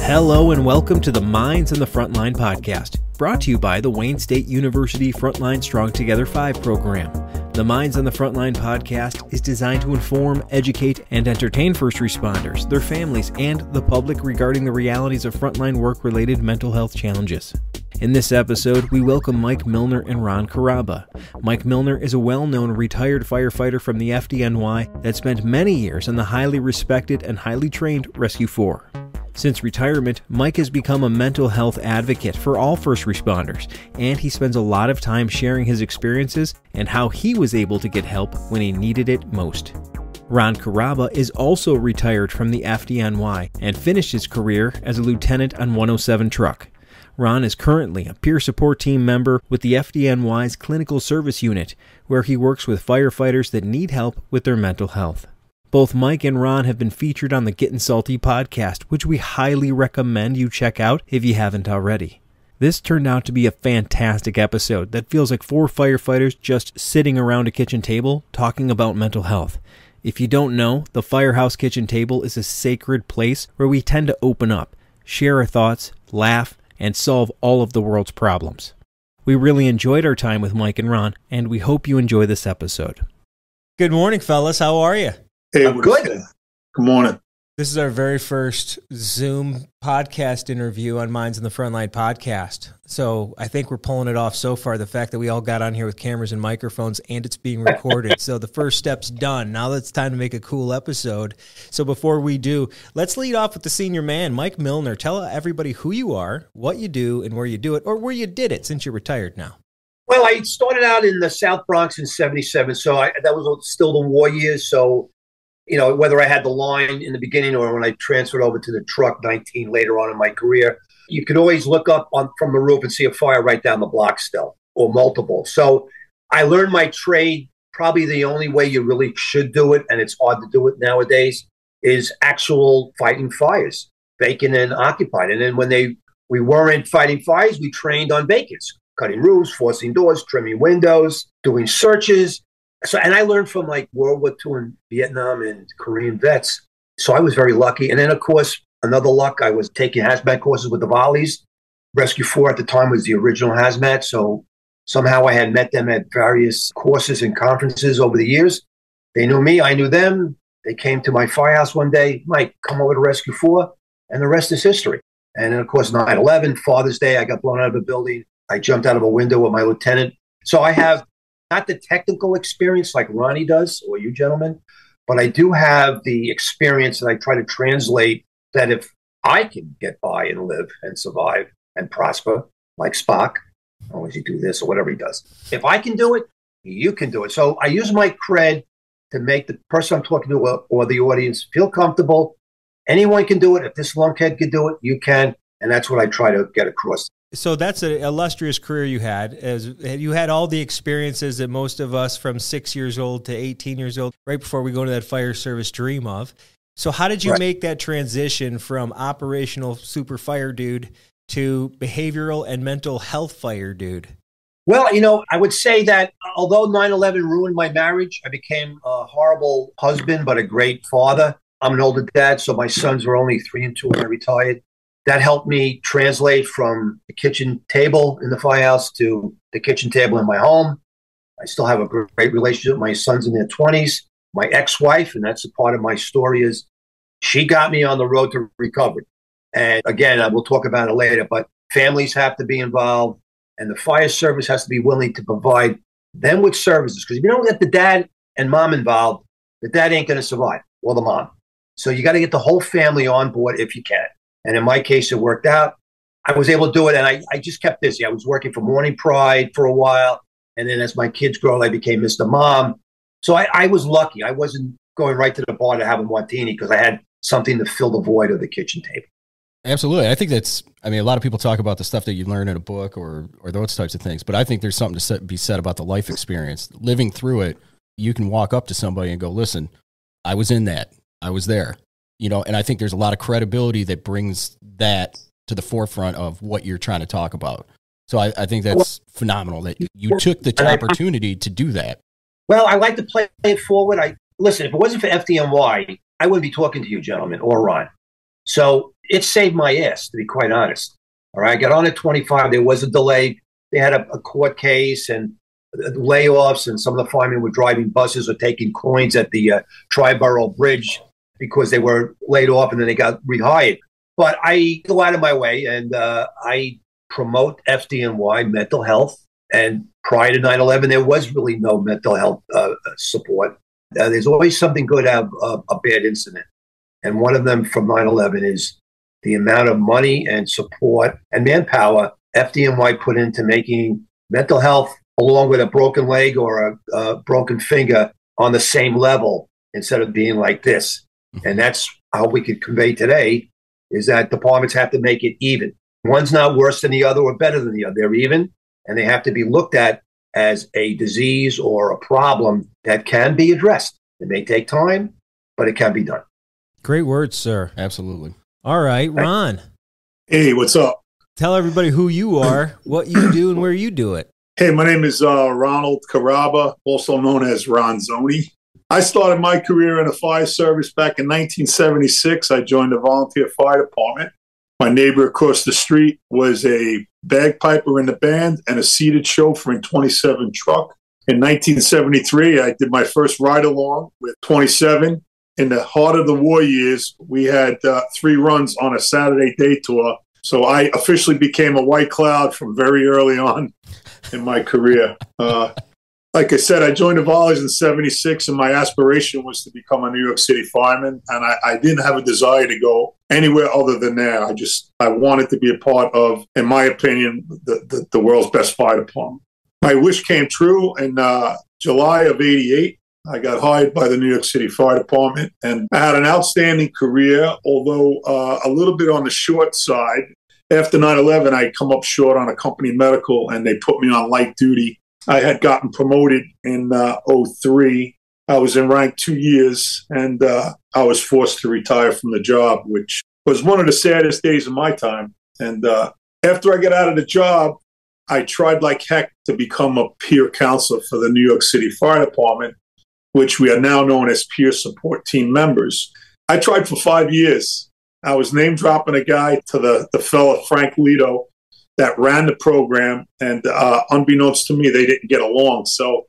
Hello and welcome to the Minds on the Frontline Podcast, brought to you by the Wayne State University Frontline Strong Together 5 program. The Minds on the Frontline Podcast is designed to inform, educate, and entertain first responders, their families, and the public regarding the realities of frontline work-related mental health challenges. In this episode, we welcome Mike Milner and Ron Curaba. Mike Milner is a well-known retired firefighter from the FDNY that spent many years in the highly respected and highly trained Rescue 4. Since retirement, Mike has become a mental health advocate for all first responders, and he spends a lot of time sharing his experiences and how he was able to get help when he needed it most. Ron Curaba is also retired from the FDNY and finished his career as a lieutenant on 107 Truck. Ron is currently a peer support team member with the FDNY's Clinical Service Unit, where he works with firefighters that need help with their mental health. Both Mike and Ron have been featured on the Gettin Salty Podcast, which we highly recommend you check out if you haven't already. This turned out to be a fantastic episode that feels like 4 firefighters just sitting around a kitchen table talking about mental health. If you don't know, the Firehouse Kitchen Table is a sacred place where we tend to open up, share our thoughts, laugh, and solve all of the world's problems. We really enjoyed our time with Mike and Ron, and we hope you enjoy this episode. Good morning, fellas. How are you? Hey, good. Good morning. This is our very first Zoom podcast interview on Minds on the Frontline Podcast. So I think we're pulling it off so far, the fact that we all got on here with cameras and microphones and it's being recorded. So the first step's done. Now it's time to make a cool episode. So before we do, let's lead off with the senior man, Mike Milner. Tell everybody who you are, what you do, and where you do it, or where you did it since you're retired now. Well, I started out in the South Bronx in 77, so that was still the war years. So, you know, whether I had the line in the beginning or when I transferred over to the truck 19 later on in my career, you could always look up from the roof and see a fire right down the block still, or multiple. So I learned my trade. Probably the only way you really should do it, and it's hard to do it nowadays, is actual fighting fires, vacant and occupied. And then when we weren't fighting fires, we trained on vacants, cutting roofs, forcing doors, trimming windows, doing searches. So, and I learned from like World War II and Vietnam and Korean vets. So I was very lucky. And then, of course, another luck, I was taking hazmat courses with the Volleys. Rescue 4 at the time was the original hazmat. So somehow I had met them at various courses and conferences over the years. They knew me. I knew them. They came to my firehouse one day. Mike, come over to Rescue 4. And the rest is history. And then, of course, 9/11, Father's Day, I got blown out of a building. I jumped out of a window with my lieutenant. So I have not the technical experience like Ronnie does, or you gentlemen, but I do have the experience that I try to translate that if I can get by and live and survive and prosper, like Spock, always he do this or whatever he does. If I can do it, you can do it. So I use my cred to make the person I'm talking to or the audience feel comfortable. Anyone can do it. If this lunkhead can do it, you can. And that's what I try to get across. So that's an illustrious career you had. As you had all the experiences that most of us from 6 years old to 18 years old, right before we go into that fire service, dream of. So how did you make that transition from operational super fire dude to behavioral and mental health fire dude? Well, you know, I would say that although 9/11 ruined my marriage, I became a horrible husband, but a great father. I'm an older dad, so my sons were only 3 and 2 when I retired. That helped me translate from the kitchen table in the firehouse to the kitchen table in my home. I still have a great relationship with my sons in their 20s. My ex-wife, and that's a part of my story, is she got me on the road to recovery. And again, we'll talk about it later, but families have to be involved, and the fire service has to be willing to provide them with services. Because if you don't get the dad and mom involved, the dad ain't going to survive, or the mom. So you got to get the whole family on board if you can. And in my case, it worked out. I was able to do it, and I just kept busy. I was working for Morning Pride for a while, and then as my kids grew, I became Mr. Mom. So I was lucky. I wasn't going right to the bar to have a martini because I had something to fill the void of the kitchen table. Absolutely. I think a lot of people talk about the stuff that you learn in a book or those types of things, but I think there's something to be said about the life experience. Living through it, you can walk up to somebody and go, listen, I was in that. I was there. You know, and I think there's a lot of credibility that brings that to the forefront of what you're trying to talk about. So I think that's phenomenal that you took the opportunity to do that. Well, I like to play it forward. Listen, if it wasn't for FDNY, I wouldn't be talking to you, gentlemen, or Ron. So it saved my ass, to be quite honest. All right, I got on at 25. There was a delay. They had a court case and layoffs, and some of the firemen were driving buses or taking coins at the Tri-Borough Bridge because they were laid off and then they got rehired. But I go out of my way and I promote FDNY mental health. And prior to 9/11, there was really no mental health support. There's always something good out of a bad incident. And one of them from 9/11 is the amount of money and support and manpower FDNY put into making mental health, along with a broken leg or a broken finger, on the same level instead of being like this. And that's how we could convey today, is that departments have to make it even. One's not worse than the other or better than the other. They're even, and they have to be looked at as a disease or a problem that can be addressed. It may take time, but it can be done. Great words, sir. Absolutely. All right, Ron. Hey, what's up? Tell everybody who you are, what you do, and where you do it. Hey, my name is Ron Curaba, also known as Ron Zoni. I started my career in the fire service back in 1976. I joined the volunteer fire department. My neighbor across the street was a bagpiper in the band and a seated chauffeur in 27 truck. In 1973, I did my first ride-along with 27. In the heart of the war years, we had 3 runs on a Saturday day tour. So I officially became a white cloud from very early on in my career. Like I said, I joined the Volleys in 76, and my aspiration was to become a New York City fireman. And I didn't have a desire to go anywhere other than there. I wanted to be a part of, in my opinion, the world's best fire department. My wish came true in July of 88. I got hired by the New York City Fire Department, and I had an outstanding career, although a little bit on the short side. After 9/11, I come up short on a company medical, and they put me on light duty. I had gotten promoted in 03. I was in rank 2 years, and I was forced to retire from the job, which was one of the saddest days of my time. And after I got out of the job, I tried like heck to become a peer counselor for the New York City Fire Department, which we are now known as peer support team members. I tried for 5 years. I was name dropping a guy to the fella, Frank Lito, that ran the program. And unbeknownst to me, they didn't get along. So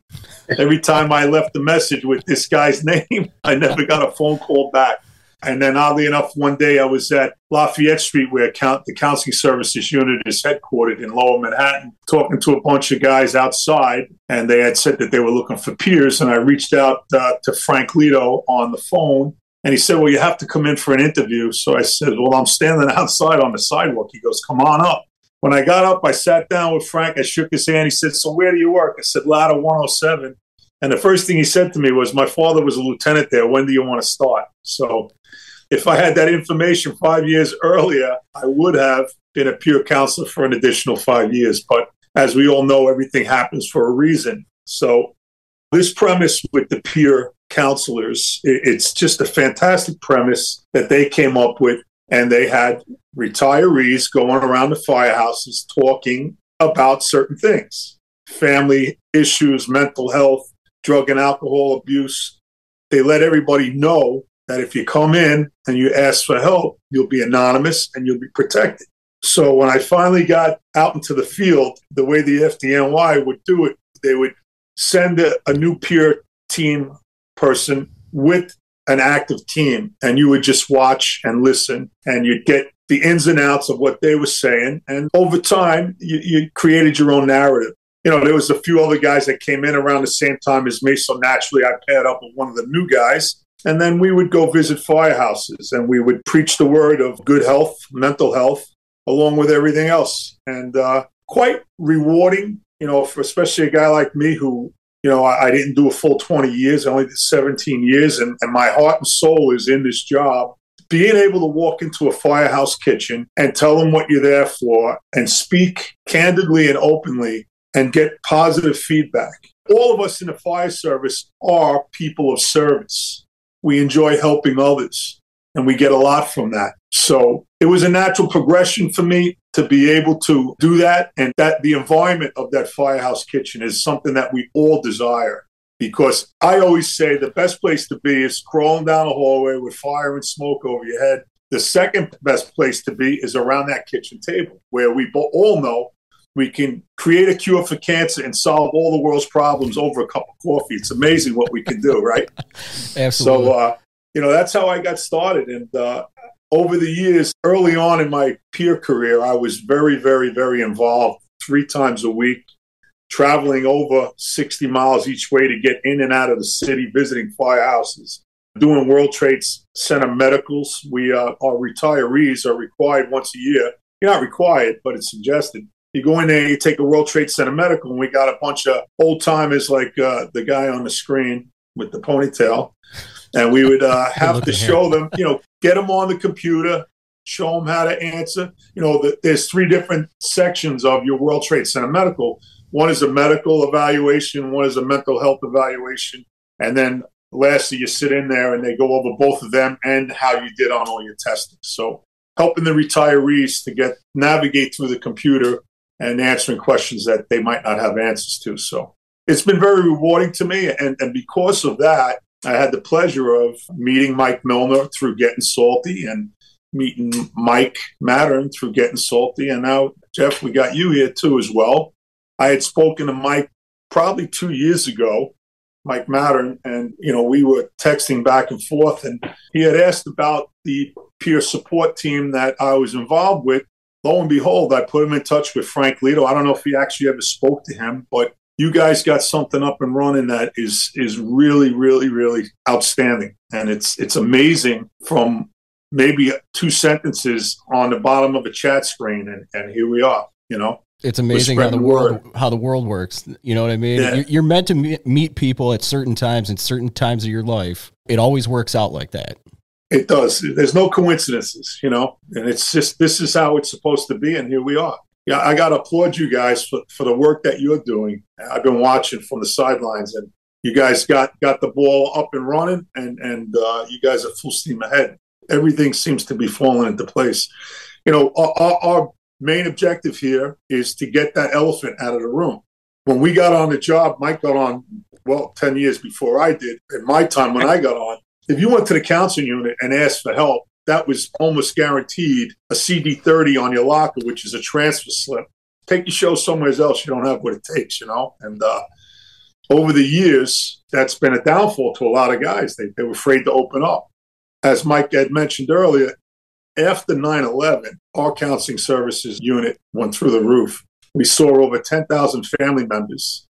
every time I left a message with this guy's name, I never got a phone call back. And then oddly enough, one day I was at Lafayette Street, where the Counseling Services Unit is headquartered in Lower Manhattan, talking to a bunch of guys outside. And they had said that they were looking for peers. And I reached out to Frank Lito on the phone. And he said, well, you have to come in for an interview. So I said, well, I'm standing outside on the sidewalk. He goes, come on up. When I got up, I sat down with Frank. I shook his hand. He said, so where do you work? I said, Ladder 107. And the first thing he said to me was, my father was a lieutenant there. When do you want to start? So if I had that information 5 years earlier, I would have been a peer counselor for an additional 5 years. But as we all know, everything happens for a reason. So this premise with the peer counselors, it's just a fantastic premise that they came up with. And they had retirees going around the firehouses talking about certain things: family issues, mental health, drug and alcohol abuse. They let everybody know that if you come in and you ask for help, you'll be anonymous and you'll be protected. So when I finally got out into the field, the way the FDNY would do it, they would send a new peer team person with an active team, and you would just watch and listen, and you'd get the ins and outs of what they were saying. And over time, you created your own narrative. You know, there was a few other guys that came in around the same time as me, so naturally I paired up with one of the new guys. And then we would go visit firehouses, and we would preach the word of good health, mental health, along with everything else. And quite rewarding, you know, for especially a guy like me who, you know, I didn't do a full 20 years. I only did 17 years, and my heart and soul is in this job. Being able to walk into a firehouse kitchen and tell them what you're there for and speak candidly and openly and get positive feedback. All of us in the fire service are people of service. We enjoy helping others, and we get a lot from that. So it was a natural progression for me to be able to do that, and that the environment of that firehouse kitchen is something that we all desire. because I always say the best place to be is crawling down a hallway with fire and smoke over your head. The second best place to be is around that kitchen table where we all know we can create a cure for cancer and solve all the world's problems over a cup of coffee. It's amazing what we can do, right? Absolutely. So, that's how I got started. And over the years, early on in my peer career, I was very, very, very involved 3 times a week, traveling over 60 miles each way to get in and out of the city, visiting firehouses, doing World Trade Center medicals. Our retirees are required once a year. You're not required, but it's suggested. You go in there, you take a World Trade Center medical, and we got a bunch of old timers like the guy on the screen with the ponytail. And we would have to show them, get them on the computer, show them how to answer. There's 3 different sections of your World Trade Center medical. One is a medical evaluation, one is a mental health evaluation. And then lastly, you sit in there and they go over both of them and how you did on all your testing. So helping the retirees to navigate through the computer and answering questions that they might not have answers to. So it's been very rewarding to me. And because of that, I had the pleasure of meeting Mike Milner through Gettin Salty and meeting Mike Mattern through Gettin Salty. And now, Jeff, we got you here too as well. I had spoken to Mike probably 2 years ago, Mike Mattern, and, we were texting back and forth. And he had asked about the peer support team that I was involved with. Lo and behold, I put him in touch with Frank Lito. I don't know if he actually ever spoke to him, but you guys got something up and running that is really, really, really outstanding. And it's amazing from maybe 2 sentences on the bottom of a chat screen. And here we are, It's amazing how the world works. You know what I mean? Yeah. You're meant to meet people at certain times and certain times of your life. It always works out like that. It does. There's no coincidences, and it's just, this is how it's supposed to be. And here we are. Yeah, I got to applaud you guys for the work that you're doing. I've been watching from the sidelines, and you guys got the ball up and running, and you guys are full steam ahead. Everything seems to be falling into place. Our main objective here is to get that elephant out of the room. When we got on the job, Mike got on, 10 years before I did. In my time when I got on, if you went to the counseling unit and asked for help, that was almost guaranteed a CD30 on your locker, which is a transfer slip. Take your show somewhere else, you don't have what it takes, And over the years, that's been a downfall to a lot of guys. They were afraid to open up. As Mike had mentioned earlier, after 9/11, our counseling services unit went through the roof. We saw over 10,000 family members,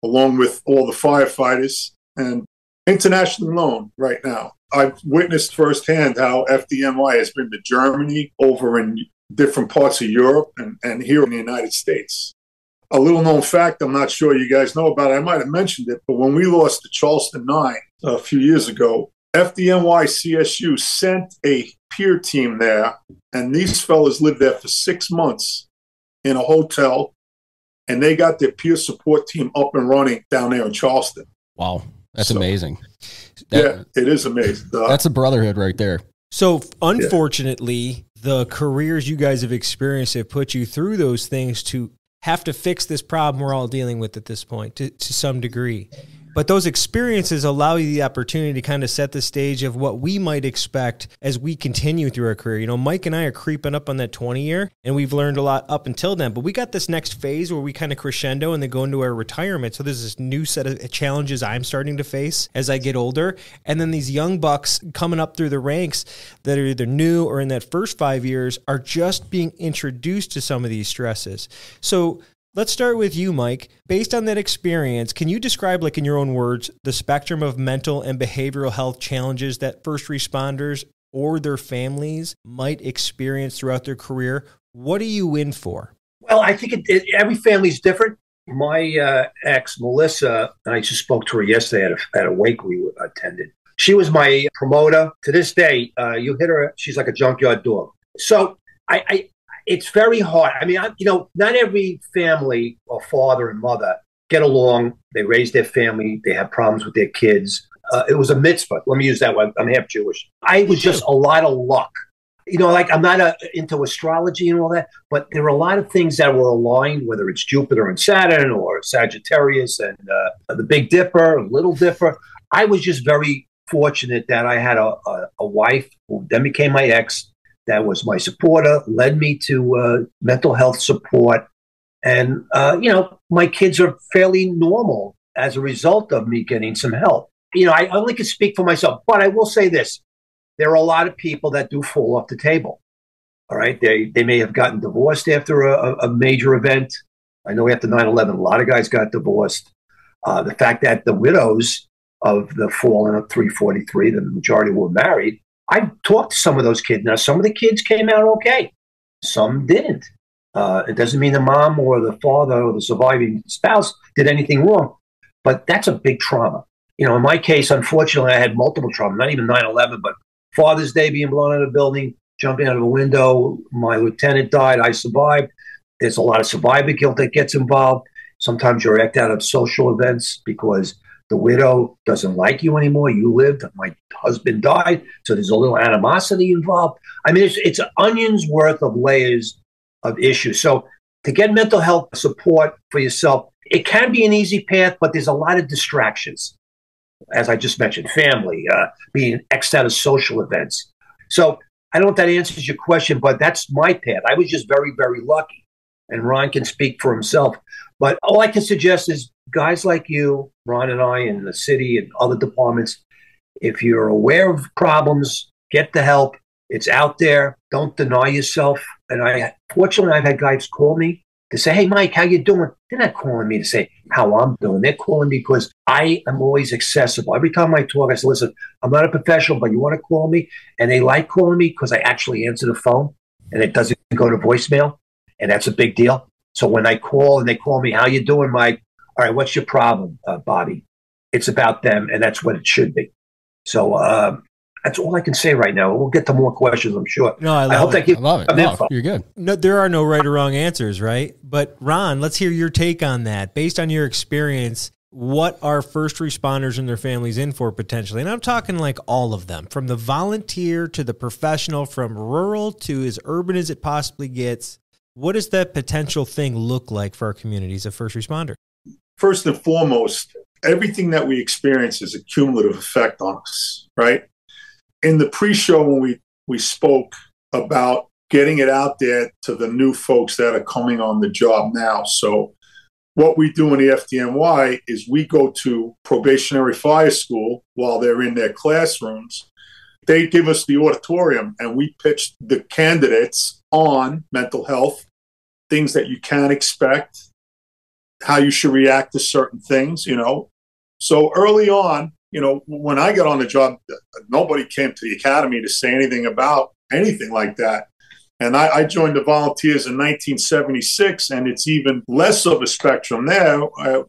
along with all the firefighters, and internationally known right now. I've witnessed firsthand how FDNY has been to Germany, over in different parts of Europe, and here in the United States. A little known fact, I'm not sure you guys know about it, I might have mentioned it, but when we lost the Charleston 9 a few years ago, FDNY CSU sent a peer team there, and these fellas lived there for 6 months in a hotel, and they got their peer support team up and running down there in Charleston. Wow. That's amazing. Yeah, it is amazing. That's a brotherhood right there. So unfortunately, the careers you guys have experienced have put you through those things to have to fix this problem we're all dealing with at this point to some degree. But those experiences allow you the opportunity to kind of set the stage of what we might expect as we continue through our career. Mike and I are creeping up on that 20-year, and we've learned a lot up until then. But we got this next phase where we kind of crescendo and then go into our retirement. So there's this new set of challenges I'm starting to face as I get older. And then these young bucks coming up through the ranks that are either new or in that first 5 years are just being introduced to some of these stresses. So let's start with you, Mike. Based on that experience, can you describe, like in your own words, the spectrum of mental and behavioral health challenges that first responders or their families might experience throughout their career? What are you in for? Well, I think every family's different. My ex, Melissa, and I just spoke to her yesterday at a wake we attended. She was my promoter. To this day, you hit her, she's like a junkyard dog. So it's very hard. I mean, not every family or father and mother get along. They raise their family. They have problems with their kids. It was a mitzvah. Let me use that one. I'm half Jewish. I was just a lot of luck. Like I'm not into astrology and all that, but there are a lot of things that were aligned, whether it's Jupiter and Saturn or Sagittarius and the Big Dipper, Little Dipper. I was just very fortunate that I had a wife who then became my ex, that was my supporter, led me to mental health support. And, my kids are fairly normal as a result of me getting some help. I only can speak for myself, but I will say this. There are a lot of people that do fall off the table. All right. They may have gotten divorced after a major event. I know after 9/11, a lot of guys got divorced. The fact that the widows of the fallen of 343, the majority were married. I talked to some of those kids. Now, some of the kids came out okay. Some didn't. It doesn't mean the mom or the father or the surviving spouse did anything wrong, but that's a big trauma. In my case, unfortunately, I had multiple trauma, not even 9/11, but Father's Day being blown out of a building, jumping out of a window. My lieutenant died. I survived. There's a lot of survivor guilt that gets involved. Sometimes you're act out of social events because the widow doesn't like you anymore. You lived. My husband died. So there's a little animosity involved. I mean, it's an onion's worth of layers of issues. So to get mental health support for yourself, it can be an easy path, but there's a lot of distractions. As I just mentioned, family, being X'd out of social events. So I don't know if that answers your question, but that's my path. I was just very, very lucky. And Ron can speak for himself. But all I can suggest is guys like you, Ron and I, in the city and other departments, if you're aware of problems, get the help. It's out there. Don't deny yourself. And fortunately, I've had guys call me to say, hey, Mike, how you doing? They're not calling me to say how I'm doing. They're calling me because I am always accessible. Every time I talk, I say, listen, I'm not a professional, but you want to call me? And they like calling me because I actually answer the phone and it doesn't go to voicemail. And that's a big deal. So when I call and they call me, how you doing, Mike? All right, what's your problem, Bobby? It's about them, and that's what it should be. So that's all I can say right now. We'll get to more questions, I'm sure. No, I love it. No, you're good. No, there are no right or wrong answers, right? But Ron, let's hear your take on that. Based on your experience, what are first responders and their families in for potentially? And I'm talking like all of them, from the volunteer to the professional, from rural to as urban as it possibly gets. What does that potential thing look like for our communities of first responder? First and foremost, everything that we experience is a cumulative effect on us, right? In the pre-show, when we spoke about getting it out there to the new folks that are coming on the job now. So what we do in the FDNY is we go to probationary fire school while they're in their classrooms. They give us the auditorium and we pitch the candidates on mental health, things that you can expect, how you should react to certain things, So early on, when I got on the job, nobody came to the academy to say anything about anything like that. And I joined the volunteers in 1976, and it's even less of a spectrum there.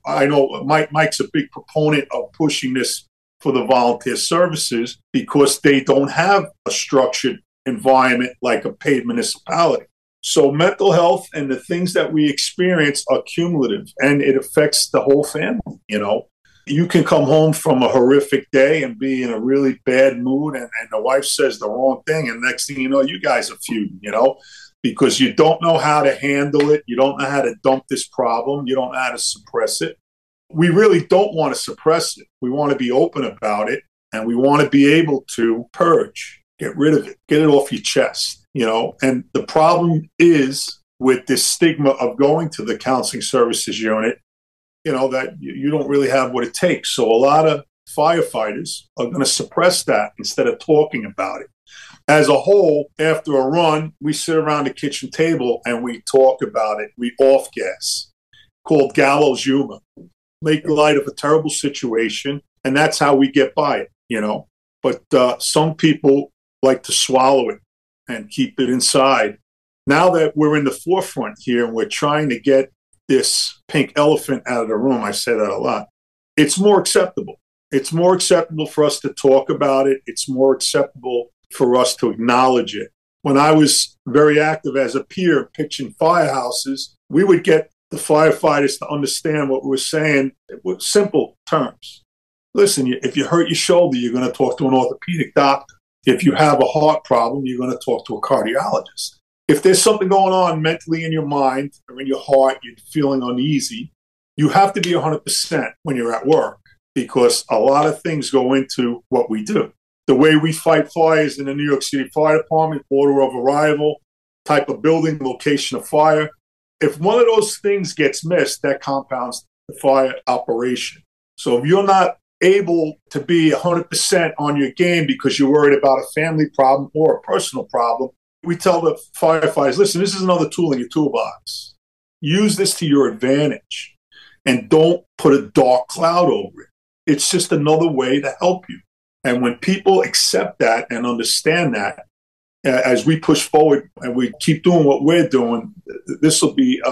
I know Mike's a big proponent of pushing this for the volunteer services because they don't have a structured environment like a paid municipality. So mental health and the things that we experience are cumulative, and it affects the whole family. You can come home from a horrific day and be in a really bad mood, and the wife says the wrong thing, and next thing you know, you guys are feuding, because you don't know how to handle it. You don't know how to dump this problem. You don't know how to suppress it. We really don't want to suppress it. We want to be open about it, and we want to be able to purge, get rid of it, get it off your chest. And the problem is with this stigma of going to the counseling services unit, that you don't really have what it takes. So a lot of firefighters are going to suppress that instead of talking about it. As a whole, after a run, we sit around the kitchen table and we talk about it. We off-gas, called gallows humor, make light of a terrible situation, and that's how we get by it, But some people like to swallow it and keep it inside. Now that we're in the forefront here and we're trying to get this pink elephant out of the room, I say that a lot, it's more acceptable. It's more acceptable for us to talk about it. It's more acceptable for us to acknowledge it. When I was very active as a peer pitching firehouses, we would get the firefighters to understand what we were saying with simple terms. Listen, if you hurt your shoulder, you're going to talk to an orthopedic doctor. If you have a heart problem, you're going to talk to a cardiologist. If there's something going on mentally in your mind or in your heart, you're feeling uneasy, you have to be 100% when you're at work, because a lot of things go into what we do. The way we fight fires in the New York City Fire Department, order of arrival, type of building, location of fire. If one of those things gets missed, that compounds the fire operation. So if you're not able to be 100% on your game because you're worried about a family problem or a personal problem, we tell the firefighters, listen, this is another tool in your toolbox. Use this to your advantage and don't put a dark cloud over it. It's just another way to help you. And when people accept that and understand that, as we push forward and we keep doing what we're doing, this will be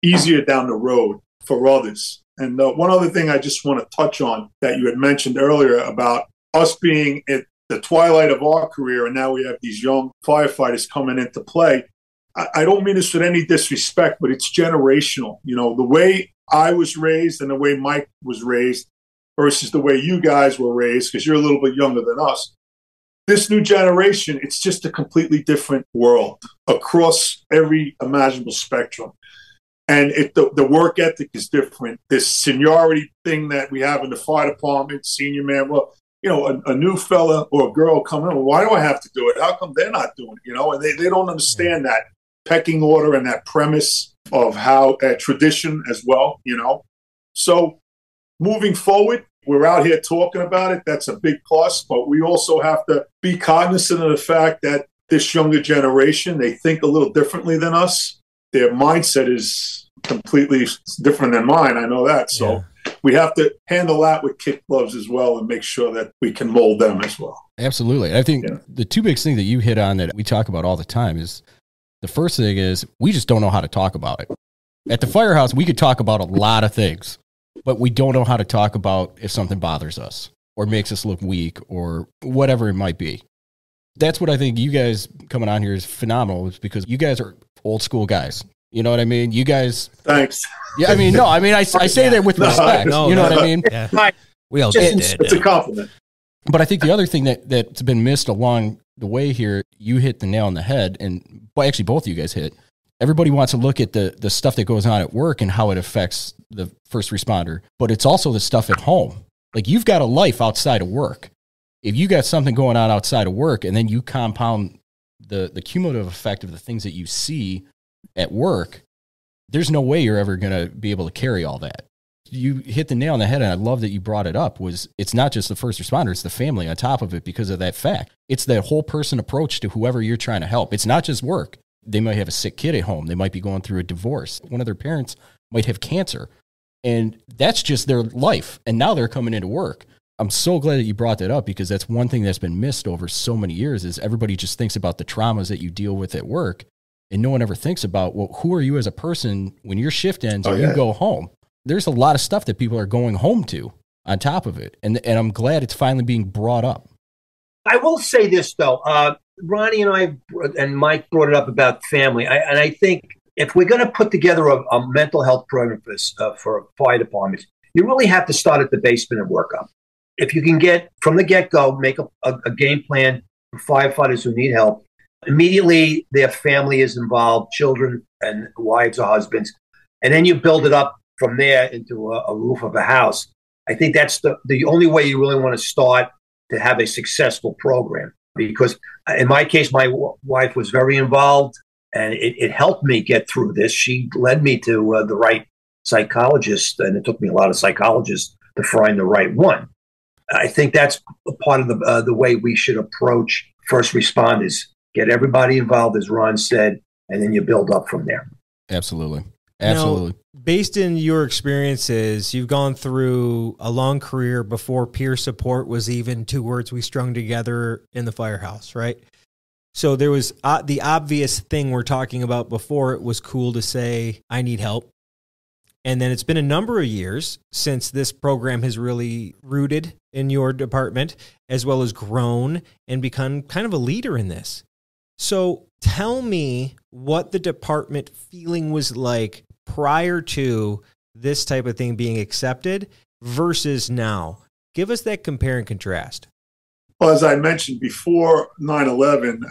easier down the road for others. And one other thing I just want to touch on that you had mentioned earlier about us being at the twilight of our career, and now we have these young firefighters coming into play. I don't mean this with any disrespect, but it's generational. You know, the way I was raised and the way Mike was raised versus the way you guys were raised, because you're a little bit younger than us. This new generation, it's just a completely different world across every imaginable spectrum. And the work ethic is different. This seniority thing that we have in the fire department, senior man, well, you know, a new fella or a girl coming in, well, why do I have to do it? How come they're not doing it? You know, and they don't understand that pecking order and that premise of how tradition as well, you know. So moving forward, we're out here talking about it. That's a big plus, but we also have to be cognizant of the fact that this younger generation, they think a little differently than us. Their mindset is completely different than mine. I know that. So we have to handle that with kid gloves as well and make sure that we can mold them as well. Absolutely. I think the two big things that you hit on that we talk about all the time is the first thing is we just don't know how to talk about it. At the firehouse, we could talk about a lot of things, but we don't know how to talk about if something bothers us or makes us look weak or whatever it might be. That's what I think you guys coming on here is phenomenal, is because you guys are old school guys. You know what I mean? You guys. Thanks. Yeah, I mean, no, I mean, I say that with respect. No, you know what I mean? Yeah. We all did. did. It's a compliment. But I think the other thing that's been missed along the way here, you hit the nail on the head, and actually both of you guys hit. Everybody wants to look at the stuff that goes on at work and how it affects the first responder, but it's also the stuff at home. Like, you've got a life outside of work. If you got something going on outside of work and then you compound the cumulative effect of the things that you see at work, there's no way you're ever going to be able to carry all that. You hit the nail on the head, and I love that you brought it up, was it's not just the first responder, it's the family on top of it because of that fact. It's that whole person approach to whoever you're trying to help. It's not just work. They might have a sick kid at home. They might be going through a divorce. One of their parents might have cancer, and that's just their life. And now they're coming into work. I'm so glad that you brought that up, because that's one thing that's been missed over so many years is everybody just thinks about the traumas that you deal with at work, and no one ever thinks about, well, who are you as a person when your shift ends or you go home? There's a lot of stuff that people are going home to on top of it, and I'm glad it's finally being brought up. I will say this, though. Ronnie and I and Mike brought it up about family. And I think if we're going to put together a mental health program for this, for fire departments, you really have to start at the basement and work up. If you can get from the get-go, make a game plan for firefighters who need help, immediately their family is involved, children and wives or husbands, and then you build it up from there into a roof of a house. I think that's the only way you really want to start to have a successful program. Because in my case, my wife was very involved, and it helped me get through this. She led me to the right psychologist, and it took me a lot of psychologists to find the right one. I think that's a part of the way we should approach first responders. Get everybody involved, as Ron said, and then you build up from there. Absolutely. Absolutely. Now, based in your experiences, you've gone through a long career before peer support was even two words we strung together in the firehouse, right? So there was the obvious thing we're talking about before. It was cool to say, I need help. And then it's been a number of years since this program has really rooted in your department, as well as grown and become kind of a leader in this. So tell me what the department feeling was like prior to this type of thing being accepted versus now. Give us that compare and contrast. Well, as I mentioned before 9/11,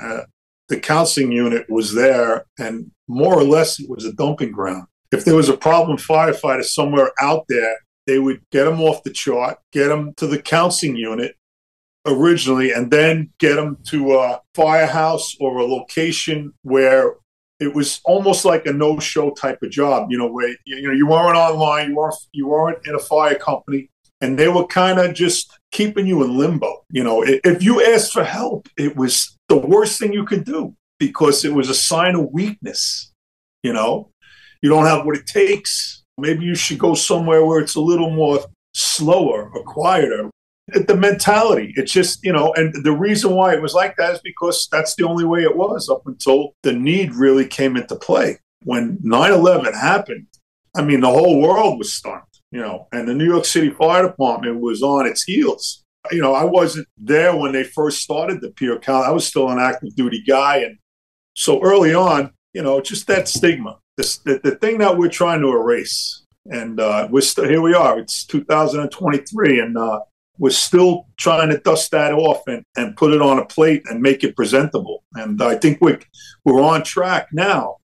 the counseling unit was there, and more or less it was a dumping ground. If there was a problem firefighter somewhere out there, they would get them off the chart, get them to the counseling unit originally, and then get them to a firehouse or a location where it was almost like a no-show type of job, where you weren't online, you weren't in a fire company, and they were kind of just keeping you in limbo. If you asked for help, it was the worst thing you could do because it was a sign of weakness. You don't have what it takes. Maybe you should go somewhere where it's a little more slower or quieter. The mentality, it's just, and the reason why it was like that is because that's the only way it was up until the need really came into play. When 9/11 happened, I mean, the whole world was stunned, and the New York City Fire Department was on its heels. I wasn't there when they first started the peer count. I was still an active duty guy. And so early on, just that stigma, the thing that we're trying to erase. And here we are, it's 2023, and we're still trying to dust that off and put it on a plate and make it presentable. And I think we're on track now.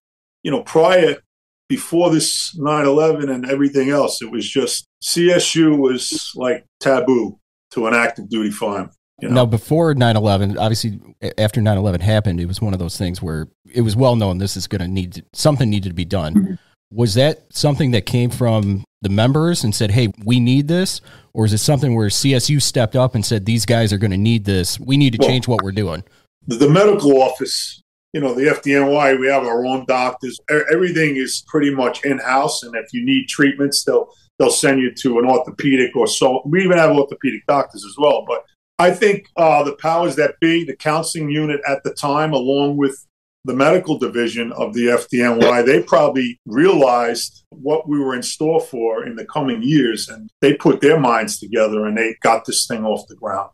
Before this 9/11 and everything else, it was just CSU was like taboo to an active duty fireman. Now, before 9/11, obviously after 9/11 happened, it was one of those things where it was well known this is going to something needed to be done. Mm-hmm. Was that something that came from the members and said, hey, we need this? Or is it something where CSU stepped up and said, these guys are going to need this. We need to change what we're doing? The medical office, the FDNY, we have our own doctors. Everything is pretty much in-house. And if you need treatments, they'll send you to an orthopedic or so. We even have orthopedic doctors as well. But I think the powers that be, the counseling unit at the time, along with the medical division of the FDNY, they probably realized what we were in store for in the coming years, and they put their minds together and they got this thing off the ground,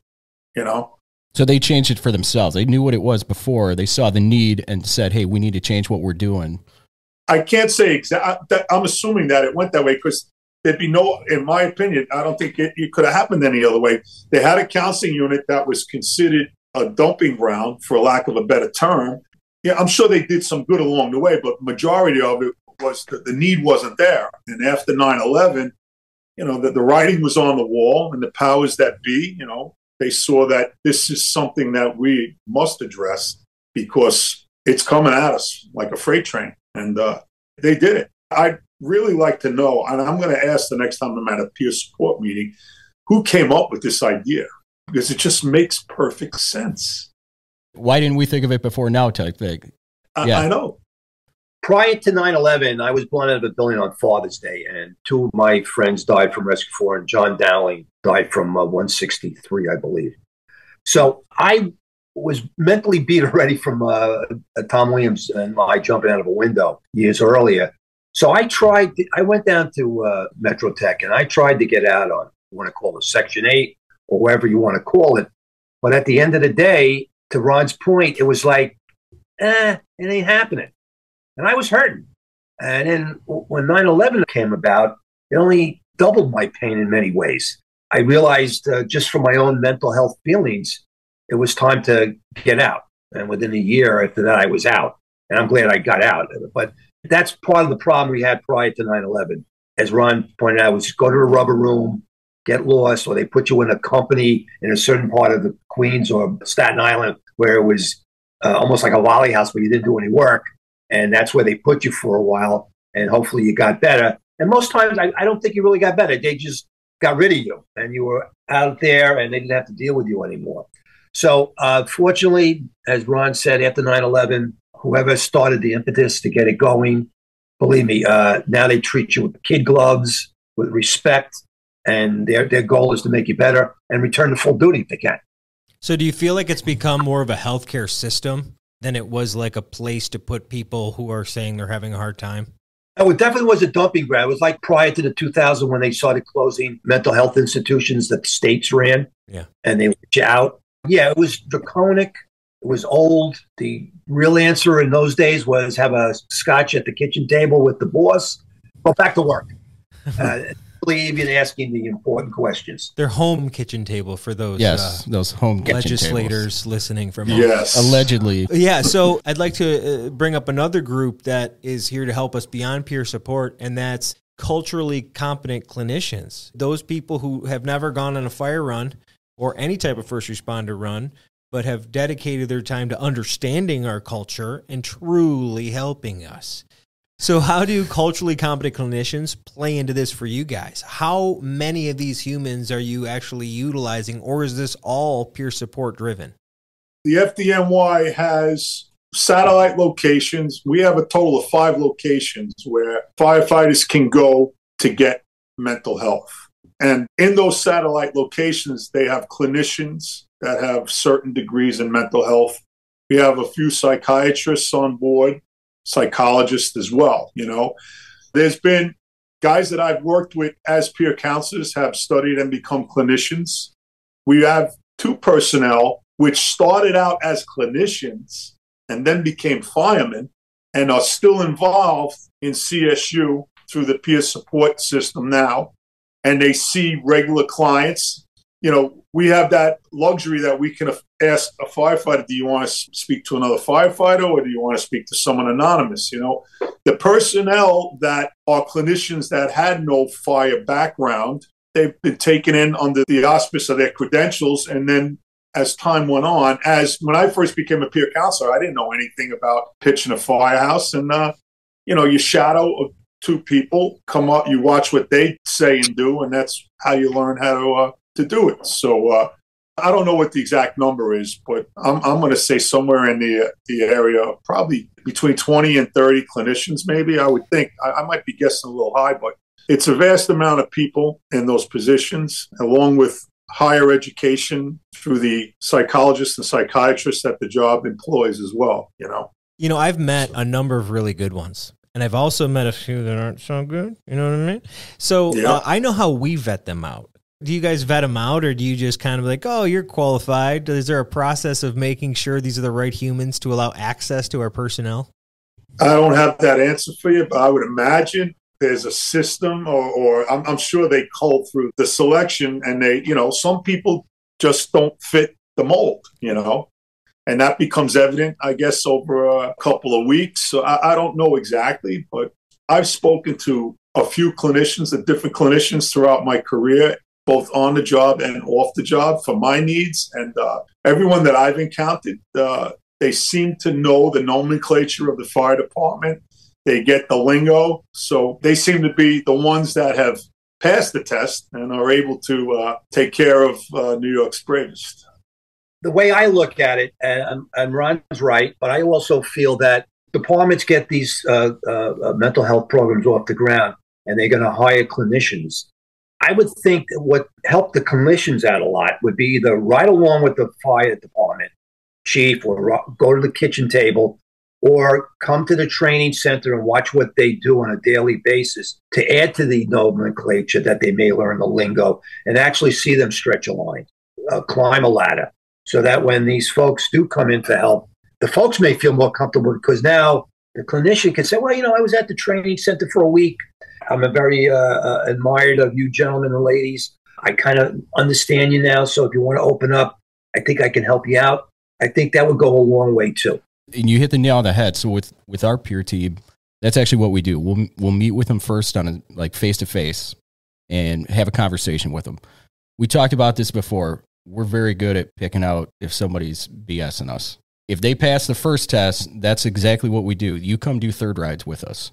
So they changed it for themselves. They knew what it was before. They saw the need and said, hey, we need to change what we're doing. I can't say exactly. I'm assuming that it went that way because there'd be in my opinion, I don't think it could have happened any other way. They had a counseling unit that was considered a dumping ground, for lack of a better term. Yeah, I'm sure they did some good along the way, but majority of it was the need wasn't there. And after 9/11, the writing was on the wall, and the powers that be, they saw that this is something that we must address because it's coming at us like a freight train. And they did it. I'd really like to know, and I'm going to ask the next time I'm at a peer support meeting, who came up with this idea? Because it just makes perfect sense. Why didn't we think of it before now, type thing? I know. Prior to 9/11, I was blown out of a building on Father's Day, and two of my friends died from Rescue 4, and John Dowling died from 163, I believe. So I was mentally beat already from Tom Williams and I jumping out of a window years earlier. So I went down to Metro Tech, and I tried to get out on, you want to call it Section 8 or whatever you want to call it. But at the end of the day, to Ron's point, it was like, it ain't happening. And I was hurting. And then when 9/11 came about, it only doubled my pain in many ways. I realized just from my own mental health feelings, it was time to get out. And within a year after that, I was out. And I'm glad I got out. But that's part of the problem we had prior to 9/11. As Ron pointed out, was go to a rubber room, get lost, or they put you in a company in a certain part of the Queens or Staten Island where it was almost like a lolly house where you didn't do any work. And that's where they put you for a while. And hopefully you got better. And most times, I don't think you really got better. They just got rid of you. And you were out there and they didn't have to deal with you anymore. So fortunately, as Ron said, after 9/11, whoever started the impetus to get it going, believe me, now they treat you with kid gloves, with respect. And their goal is to make you better and return to full duty if they can. So do you feel like it's become more of a healthcare system than it was like a place to put people who are saying they're having a hard time? Oh, it definitely was a dumping ground. It was like prior to the 2000 when they started closing mental health institutions that the states ran. Yeah. And they let you out. Yeah, it was draconic. It was old. The real answer in those days was have a scotch at the kitchen table with the boss, go back to work. believe in asking the important questions. Their home kitchen table for those those home kitchen legislators tables. Listening from home. Yes. Allegedly. Yeah, so I'd like to bring up another group that is here to help us beyond peer support, and that's culturally competent clinicians. Those people who have never gone on a fire run or any type of first responder run, but have dedicated their time to understanding our culture and truly helping us. So how do culturally competent clinicians play into this for you guys? How many of these humans are you actually utilizing, or is this all peer support driven? The FDNY has satellite locations. We have a total of 5 locations where firefighters can go to get mental health. And in those satellite locations, they have clinicians that have certain degrees in mental health. We have a few psychiatrists on board, psychologists as well. You know, there's been guys that I've worked with as peer counselors have studied and become clinicians. We have 2 personnel which started out as clinicians and then became firemen and are still involved in CSU through the peer support system now. And they see regular clients. You know, we have that luxury that we can ask a firefighter, do you want to speak to another firefighter or do you want to speak to someone anonymous? You know, the personnel that are clinicians that had no fire background, they've been taken in under the auspice of their credentials. And then as time went on, as when I first became a peer counselor, I didn't know anything about pitching a firehouse. And, you know, you shadow 2 people, come up, you watch what they say and do, and that's how you learn how to do it. So I don't know what the exact number is, but I'm going to say somewhere in the area of probably between 20 and 30 clinicians, maybe. I would think. I might be guessing a little high, but it's a vast amount of people in those positions, along with higher education through the psychologists and psychiatrists that the job employs as well, you know. You know, I've met a number of really good ones, and I've also met a few that aren't so good. You know what I mean? So I know how we vet them out. Do you guys vet them out, or do you just kind of like, oh, you're qualified? Is there a process of making sure these are the right humans to allow access to our personnel? I don't have that answer for you, but I would imagine there's a system, or I'm sure they cull through the selection, and they, you know, some people just don't fit the mold, you know, and that becomes evident, I guess, over a couple of weeks. So I don't know exactly, but I've spoken to a few clinicians and different clinicians throughout my career, both on the job and off the job for my needs. And everyone that I've encountered, they seem to know the nomenclature of the fire department. They get the lingo. So they seem to be the ones that have passed the test and are able to take care of New York's bravest. The way I look at it, and Ron's right, but I also feel that departments get these mental health programs off the ground, and they're going to hire clinicians. I would think that what helped the clinicians out a lot would be either ride along with the fire department chief, or go to the kitchen table, or come to the training center and watch what they do on a daily basis to add to the nomenclature that they may learn the lingo, and actually see them stretch a line, climb a ladder, so that when these folks do come in for help, the folks may feel more comfortable, because now the clinician can say, well, you know, I was at the training center for a week. I'm a very admired of you gentlemen and ladies. I kind of understand you now. So if you want to open up, I think I can help you out. I think that would go a long way too. And you hit the nail on the head. So with our peer team, that's actually what we do. We'll meet with them first on face to face and have a conversation with them. We talked about this before. We're very good at picking out if somebody's BSing us. If they pass the first test, that's exactly what we do. You come do third rides with us.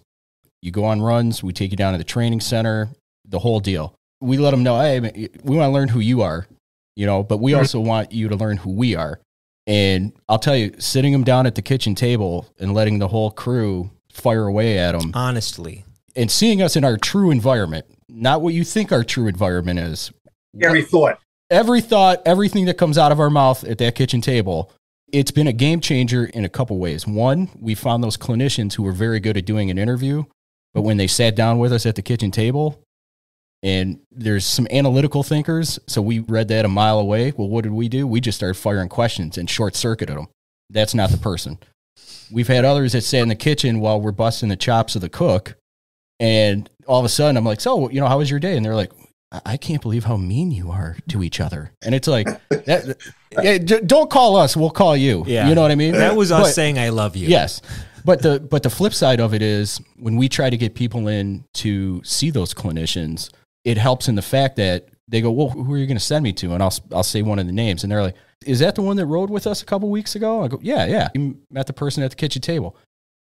You go on runs. We take you down to the training center, the whole deal. We let them know, hey, we want to learn who you are, you know, but we also want you to learn who we are. And I'll tell you, sitting them down at the kitchen table and letting the whole crew fire away at them. Honestly. And seeing us in our true environment, not what you think our true environment is. Every thought, everything that comes out of our mouth at that kitchen table. It's been a game changer in a couple ways. One, we found those clinicians who were very good at doing an interview, but when they sat down with us at the kitchen table, and there's some analytical thinkers, so we read that a mile away. Well, what did we do? We just started firing questions and short-circuited them. That's not the person. We've had others that sat in the kitchen while we're busting the chops of the cook, and all of a sudden I'm like, so, how was your day? And they're like, I can't believe how mean you are to each other. And it's like, don't call us, we'll call you. Yeah. You know what I mean? That was us saying, I love you. Yes. But the flip side of it is when we try to get people in to see those clinicians, it helps in the fact that they go, well, who are you going to send me to? And I'll say one of the names. And they're like, is that the one that rode with us a couple weeks ago? I go, yeah. You met the person at the kitchen table.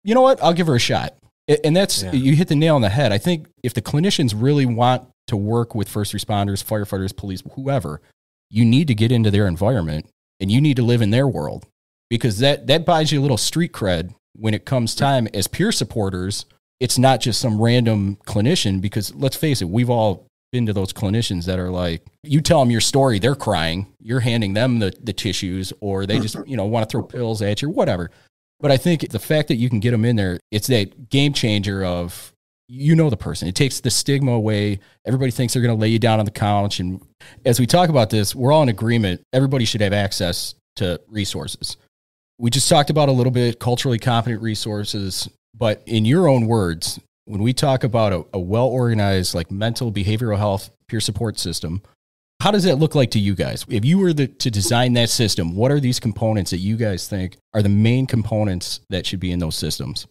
You know what? I'll give her a shot. And you hit the nail on the head. I think if the clinicians really want to work with first responders, firefighters, police, whoever, you need to get into their environment and you need to live in their world, because that buys you a little street cred when it comes time as peer supporters. It's not just some random clinician, because let's face it, we've all been to those clinicians that are like, you tell them your story, they're crying, you're handing them the tissues, or they just, want to throw pills at you, whatever. But I think the fact that you can get them in there, it's that game changer of, the person. It takes the stigma away. Everybody thinks they're going to lay you down on the couch. And as we talk about this, we're all in agreement. Everybody should have access to resources. We just talked about a little bit culturally competent resources, but in your own words, when we talk about a well-organized, like mental behavioral health peer support system, how does that look like to you guys? If you were to design that system, what are these components that you guys think are the main components that should be in those systems?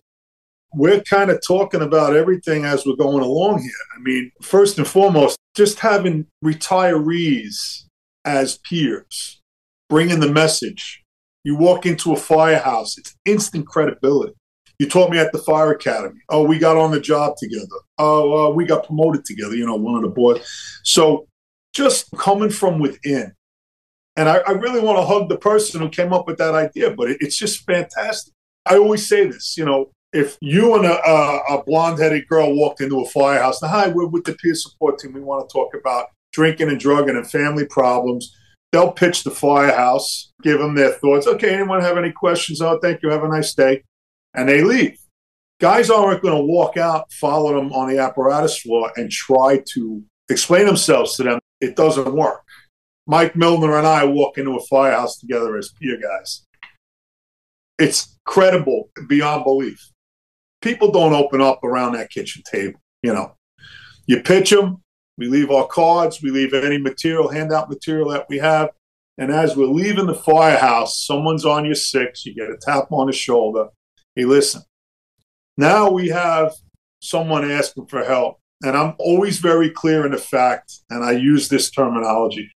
We're kind of talking about everything as we're going along here. I mean, first and foremost, just having retirees as peers, bringing the message. You walk into a firehouse, it's instant credibility. You taught me at the fire academy. Oh, we got on the job together. Oh, we got promoted together, one of the boys. So just coming from within. And I really want to hug the person who came up with that idea, but it's just fantastic. I always say this, if you and a blonde-headed girl walked into a firehouse, hi, we're with the peer support team. We want to talk about drinking and drugging and family problems. They'll pitch the firehouse, give them their thoughts. Okay, anyone have any questions? Oh, thank you. Have a nice day. And they leave. Guys aren't going to walk out, follow them on the apparatus floor, and try to explain themselves to them. It doesn't work. Mike Milner and I walk into a firehouse together as peer guys. It's credible beyond belief. People don't open up around that kitchen table. You pitch them. We leave our cards. We leave any handout material that we have. And as we're leaving the firehouse, someone's on your six. You get a tap on the shoulder. Hey, listen, now we have someone asking for help. And I'm always very clear in the fact, and I use this terminology.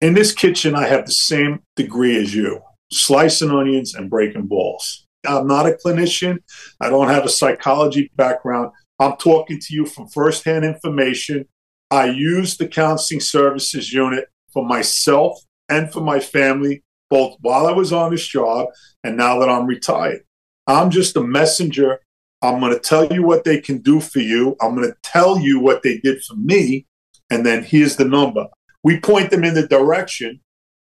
In this kitchen, I have the same degree as you, slicing onions and breaking balls. I'm not a clinician. I don't have a psychology background. I'm talking to you from firsthand information. I use the counseling services unit for myself and for my family, both while I was on this job and now that I'm retired. I'm just a messenger. I'm going to tell you what they can do for you. I'm going to tell you what they did for me. And then here's the number. We point them in the direction.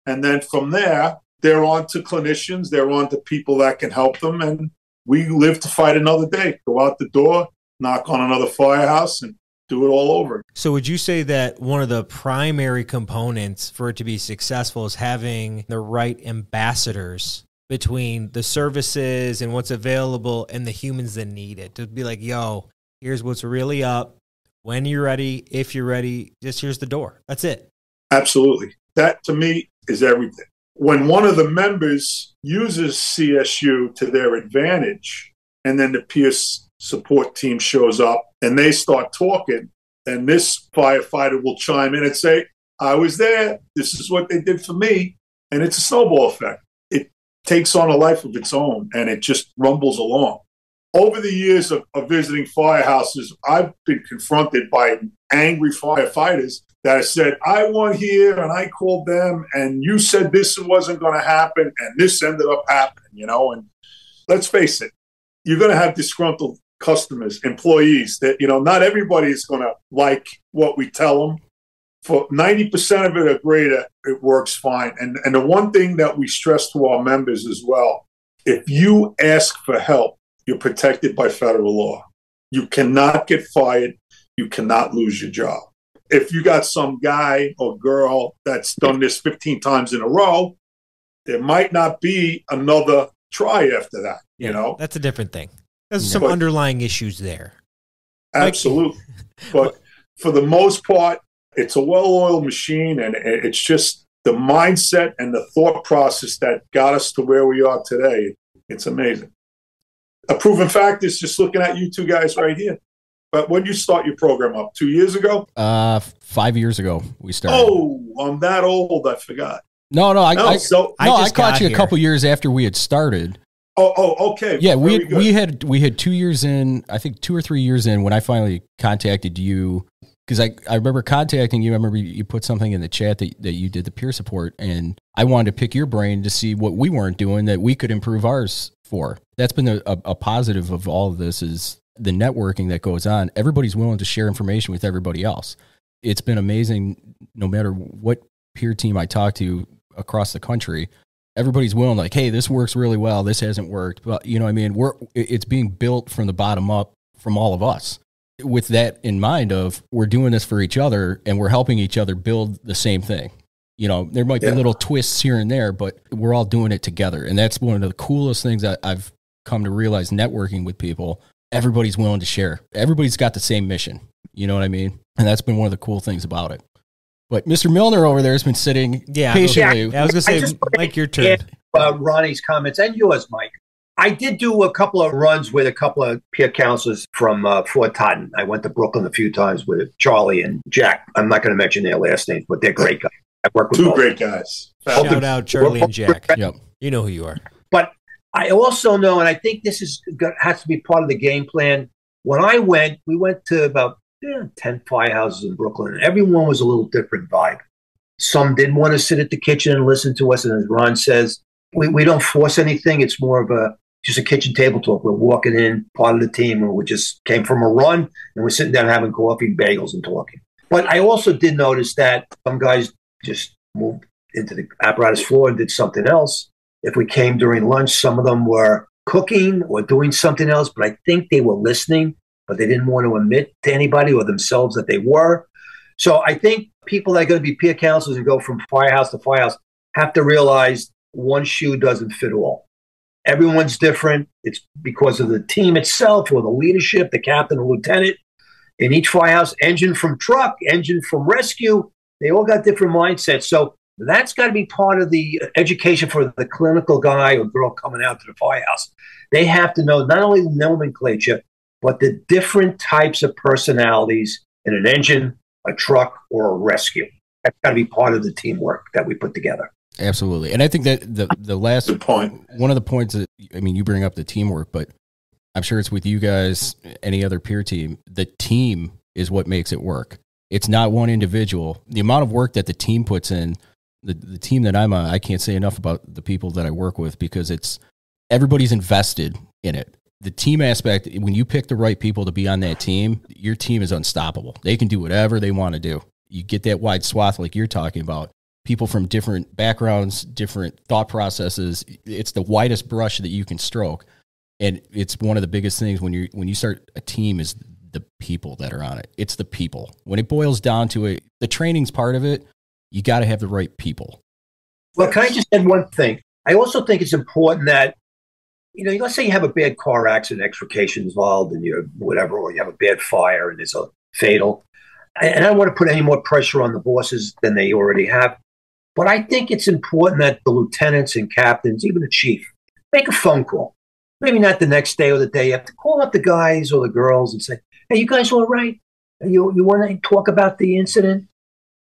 And then from there, they're on to clinicians. They're on to people that can help them. And we live to fight another day. Go out the door, knock on another firehouse, and do it all over. So would you say that one of the primary components for it to be successful is having the right ambassadors between the services and what's available and the humans that need it? To be like, yo, here's what's really up. When you're ready, if you're ready, just here's the door. That's it. Absolutely. That to me is everything. When one of the members uses CSU to their advantage, and then the peer support team shows up and they start talking, and this firefighter will chime in and say, I was there. This is what they did for me. And it's a snowball effect. It takes on a life of its own, and it just rumbles along. Over the years of visiting firehouses, I've been confronted by angry firefighters that have said, I went here and I called them and you said this wasn't going to happen and this ended up happening, and let's face it, you're going to have disgruntled customers, employees that, not everybody is going to like what we tell them. For 90% of it or greater, it works fine. And the one thing that we stress to our members as well, if you ask for help, you're protected by federal law. You cannot get fired. You cannot lose your job. If you got some guy or girl that's done this 15 times in a row, there might not be another try after that, That's a different thing. There's some underlying issues there. Absolutely. But for the most part, it's a well-oiled machine, and it's just the mindset and the thought process that got us to where we are today. It's amazing. A proven fact is just looking at you two guys right here. But when did you start your program up? 2 years ago? 5 years ago we started. Oh, I'm that old. I forgot. No, I caught you here a couple years after we had started. Oh, okay. Yeah, we had 2 years in, I think 2 or 3 years in, when I finally contacted you, because I remember contacting you. I remember you put something in the chat that you did the peer support, and I wanted to pick your brain to see what we weren't doing that we could improve ours for. That's been a positive of all of this, is the networking that goes on. Everybody's willing to share information with everybody else. It's been amazing. No matter what peer team I talk to across the country, everybody's willing, like, hey, this works really well, this hasn't worked. But you know what I mean? It's being built from the bottom up from all of us, with that in mind of we're doing this for each other and we're helping each other build the same thing. You know, there might be little twists here and there, but we're all doing it together. And that's one of the coolest things that I've come to realize networking with people. Everybody's willing to share. Everybody's got the same mission. You know what I mean? And that's been one of the cool things about it. But Mr. Milner over there has been sitting patiently. Yeah, I was going to say, Mike, your turn. Ronnie's comments and yours, Mike. I did do a couple of runs with a couple of peer counselors from Fort Totten. I went to Brooklyn a few times with Charlie and Jack. I'm not going to mention their last names, but they're great guys. I work with two great guys. Shout out Charlie and Jack. Yep. You know who you are. But I also know, and I think this has to be part of the game plan. When I went, we went to about 10 firehouses in Brooklyn, and everyone was a little different vibe. Some didn't want to sit at the kitchen and listen to us, and as Ron says, we don't force anything. It's more of just a kitchen table talk. We're walking in, part of the team, and we just came from a run, and we're sitting down having coffee, bagels, and talking. But I also did notice that some guys just moved into the apparatus floor and did something else. If we came during lunch, some of them were cooking or doing something else, but I think they were listening, but they didn't want to admit to anybody or themselves that they were. So I think people that are going to be peer counselors and go from firehouse to firehouse have to realize one shoe doesn't fit all. Everyone's different. It's because of the team itself or the leadership, the captain, the lieutenant. In each firehouse, engine from truck, engine from rescue, they all got different mindsets. So that's got to be part of the education for the clinical guy or girl coming out to the firehouse. They have to know not only the nomenclature, but the different types of personalities in an engine, a truck, or a rescue. That's got to be part of the teamwork that we put together. Absolutely. And I think that the last good point, one of the points that, I mean, you bring up the teamwork, but I'm sure it's with you guys, any other peer team, the team is what makes it work. It's not one individual. The amount of work that the team puts in, the team that I'm on, I can't say enough about the people that I work with, because everybody's invested in it. The team aspect, when you pick the right people to be on that team, your team is unstoppable. They can do whatever they want to do. You get that wide swath like you're talking about. People from different backgrounds, different thought processes. It's the widest brush that you can stroke. And it's one of the biggest things when you start a team is the people that are on it. It's the people. When it boils down to it, the training's part of it. You got to have the right people. Well, can I just add one thing? I also think it's important that, let's say you have a bad car accident, extrication involved, and you're whatever, or you have a bad fire and it's a fatal. And I don't want to put any more pressure on the bosses than they already have. But I think it's important that the lieutenants and captains, even the chief, make a phone call. Maybe not the next day or the day after. Call up the guys or the girls and say, hey, you guys all right? You want to talk about the incident?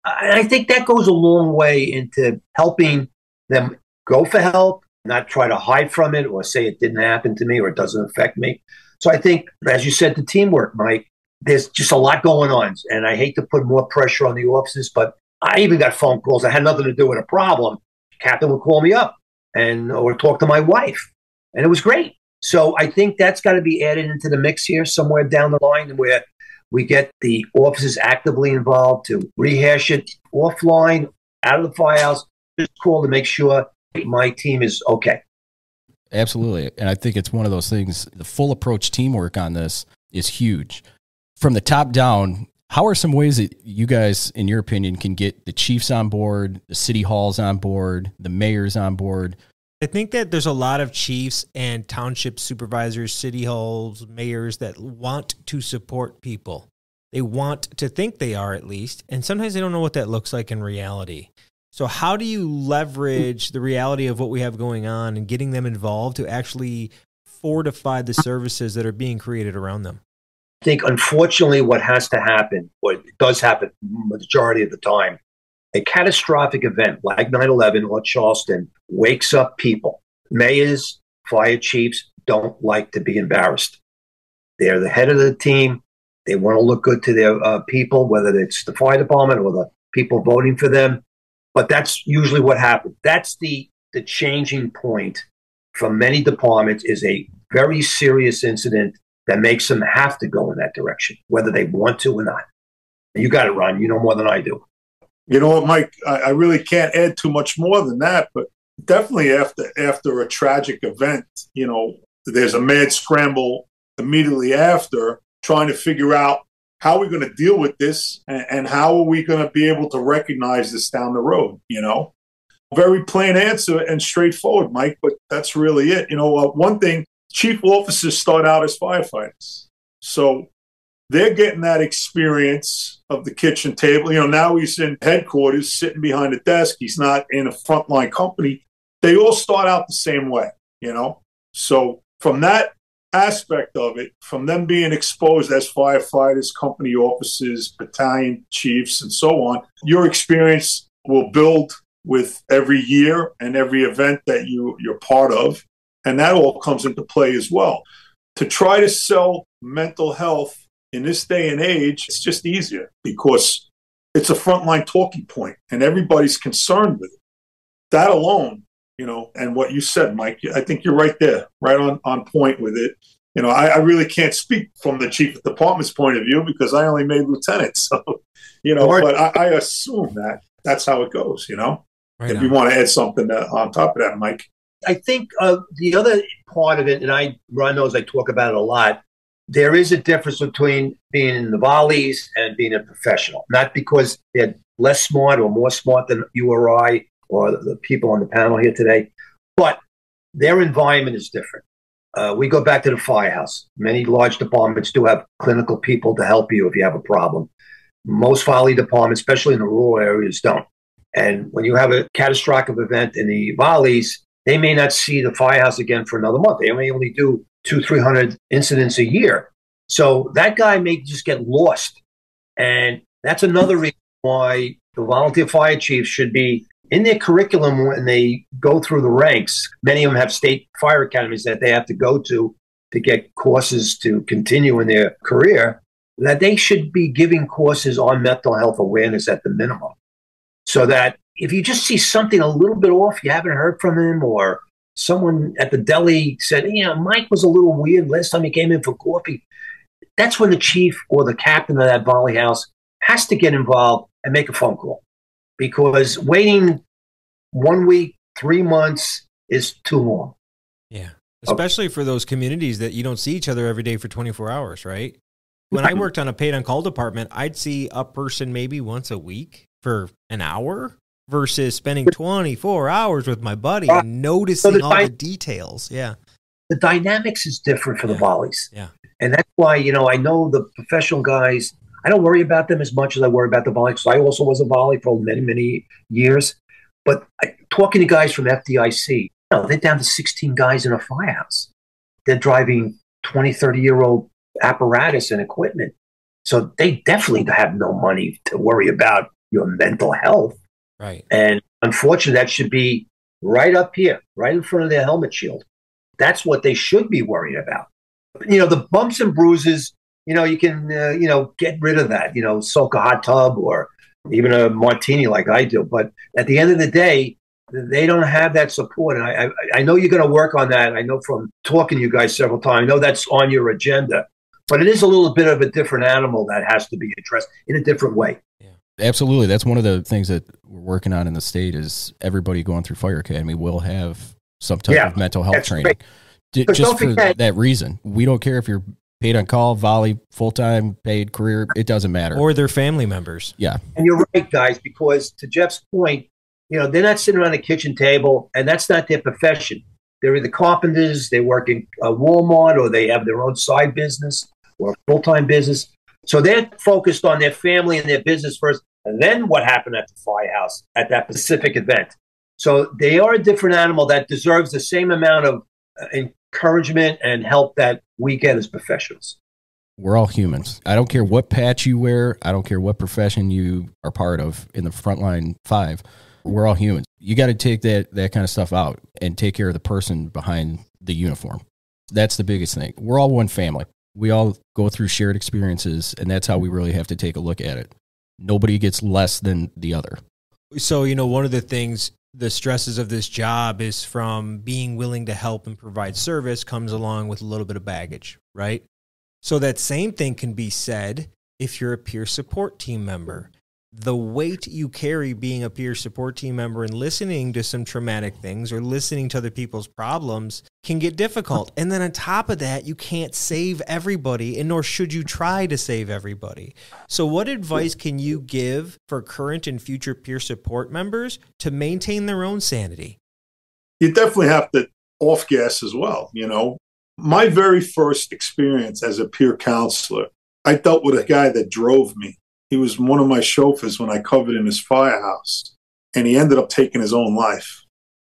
I think that goes a long way into helping them go for help, not try to hide from it or say it didn't happen to me or it doesn't affect me. So I think, as you said, the teamwork, Mike, there's just a lot going on. And I hate to put more pressure on the officers, but I even got phone calls that had nothing to do with a problem. Captain would call me up or talk to my wife. And it was great. So I think that's got to be added into the mix here somewhere down the line where we get the officers actively involved to rehash it offline, out of the firehouse, just call to make sure my team is okay. Absolutely. And I think it's one of those things, the full approach teamwork on this is huge. From the top down, how are some ways that you guys, in your opinion, can get the chiefs on board, the city halls on board, the mayors on board, I think that there's a lot of chiefs and township supervisors, city halls, mayors that want to support people. They want to think they are, at least, and sometimes they don't know what that looks like in reality. So how do you leverage the reality of what we have going on and getting them involved to actually fortify the services that are being created around them? I think, unfortunately, what has to happen, what does happen majority of the time, a catastrophic event like 9/11 or Charleston wakes up people. Mayors, fire chiefs don't like to be embarrassed. They're the head of the team. They want to look good to their people, whether it's the fire department or the people voting for them. But that's usually what happens. That's the changing point for many departments, is a very serious incident that makes them have to go in that direction, whether they want to or not. You got it, Ron. You know more than I do. You know what, Mike? I really can't add too much more than that, but definitely after a tragic event, you know, there's a mad scramble immediately after, trying to figure out how we're going to deal with this and how are we going to be able to recognize this down the road, you know? Very plain answer and straightforward, Mike, but that's really it. You know, one thing, chief officers start out as firefighters. So they're getting that experience of the kitchen table. You know, now he's in headquarters sitting behind a desk. He's not in a frontline company. They all start out the same way, you know? So from that aspect of it, from them being exposed as firefighters, company officers, battalion chiefs, and so on, your experience will build with every year and every event that you're part of. And that all comes into play as well. To try to sell mental health in this day and age, it's just easier because it's a frontline talking point and everybody's concerned with it. That alone, you know, and what you said, Mike, I think you're right there, right on point with it. You know, I really can't speak from the chief of department's point of view because I only made lieutenant. So, you know, but I assume that that's how it goes, you know, right. If you want to add something on top of that, Mike. I think the other part of it, and Ron knows I talk about it a lot, there is a difference between being in the volleys and being a professional. Not because they're less smart or more smart than you or I or the people on the panel here today, but their environment is different. We go back to the firehouse. Many large departments do have clinical people to help you if you have a problem. Most volley departments, especially in the rural areas, don't. And when you have a catastrophic event in the volleys, they may not see the firehouse again for another month. They may only do 200-300 incidents a year. So that guy may just get lost. And that's another reason why the volunteer fire chiefs should be in their curriculum when they go through the ranks. Many of them have state fire academies that they have to go to get courses to continue in their career, that they should be giving courses on mental health awareness at the minimum. So that if you just see something a little bit off, you haven't heard from him, or someone at the deli said, yeah, Mike was a little weird last time he came in for coffee, that's when the chief or the captain of that volley house has to get involved and make a phone call. Because waiting 1 week, 3 months is too long. Yeah, especially for those communities that you don't see each other every day for 24 hours, right? When I worked on a paid-on-call department, I'd see a person maybe once a week for an hour versus spending 24 hours with my buddy and noticing all the details. Yeah. The dynamics is different for the volleys. Yeah. And that's why, you know, I know the professional guys, I don't worry about them as much as I worry about the volley, because I also was a volley for many, many years. But talking to guys from FDIC, you know, they're down to 16 guys in a firehouse. They're driving 20, 30-year-old apparatus and equipment. So they definitely have no money to worry about your mental health. Right. And unfortunately, that should be right up here, right in front of their helmet shield. That's what they should be worried about. You know, the bumps and bruises, you know, you can, you know, get rid of that, you know, soak a hot tub or even a martini like I do. But at the end of the day, they don't have that support. And I know you're going to work on that. I know from talking to you guys several times, I know that's on your agenda. But it is a little bit of a different animal that has to be addressed in a different way. Yeah, absolutely. That's one of the things that we're working on in the state is everybody going through Fire Academy will have some type of mental health training. Just for that reason. We don't care if you're paid on call, volley, full-time, paid career. It doesn't matter. Or their family members. Yeah. And you're right, guys, because to Jeff's point, They're not sitting around a kitchen table, and that's not their profession. They're either carpenters, they work in Walmart, or they have their own side business or full-time business. So they're focused on their family and their business first, and then what happened at the firehouse at that specific event. So they are a different animal that deserves the same amount of encouragement and help that we get as professionals. We're all humans. I don't care what patch you wear. I don't care what profession you are part of in the Frontline 5. We're all humans. You got to take that kind of stuff out and take care of the person behind the uniform. That's the biggest thing. We're all one family. We all go through shared experiences, and that's how we really have to take a look at it. Nobody gets less than the other. So, one of the things, the stresses of this job is from being willing to help and provide service comes along with a little bit of baggage, right? So that same thing can be said if you're a peer support team member. The weight you carry being a peer support team member and listening to some traumatic things or listening to other people's problems can get difficult. And then on top of that, you can't save everybody, and nor should you try to save everybody. So what advice can you give for current and future peer support members to maintain their own sanity? You definitely have to off gas as well. My very first experience as a peer counselor, I dealt with a guy that drove me. He was one of my chauffeurs when I covered in his firehouse, and he ended up taking his own life.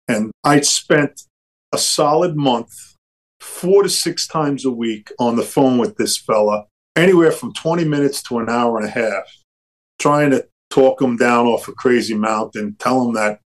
And I spent a solid month, 4 to 6 times a week on the phone with this fella, anywhere from 20 minutes to an hour and a half, trying to talk him down off a crazy mountain, tell him that,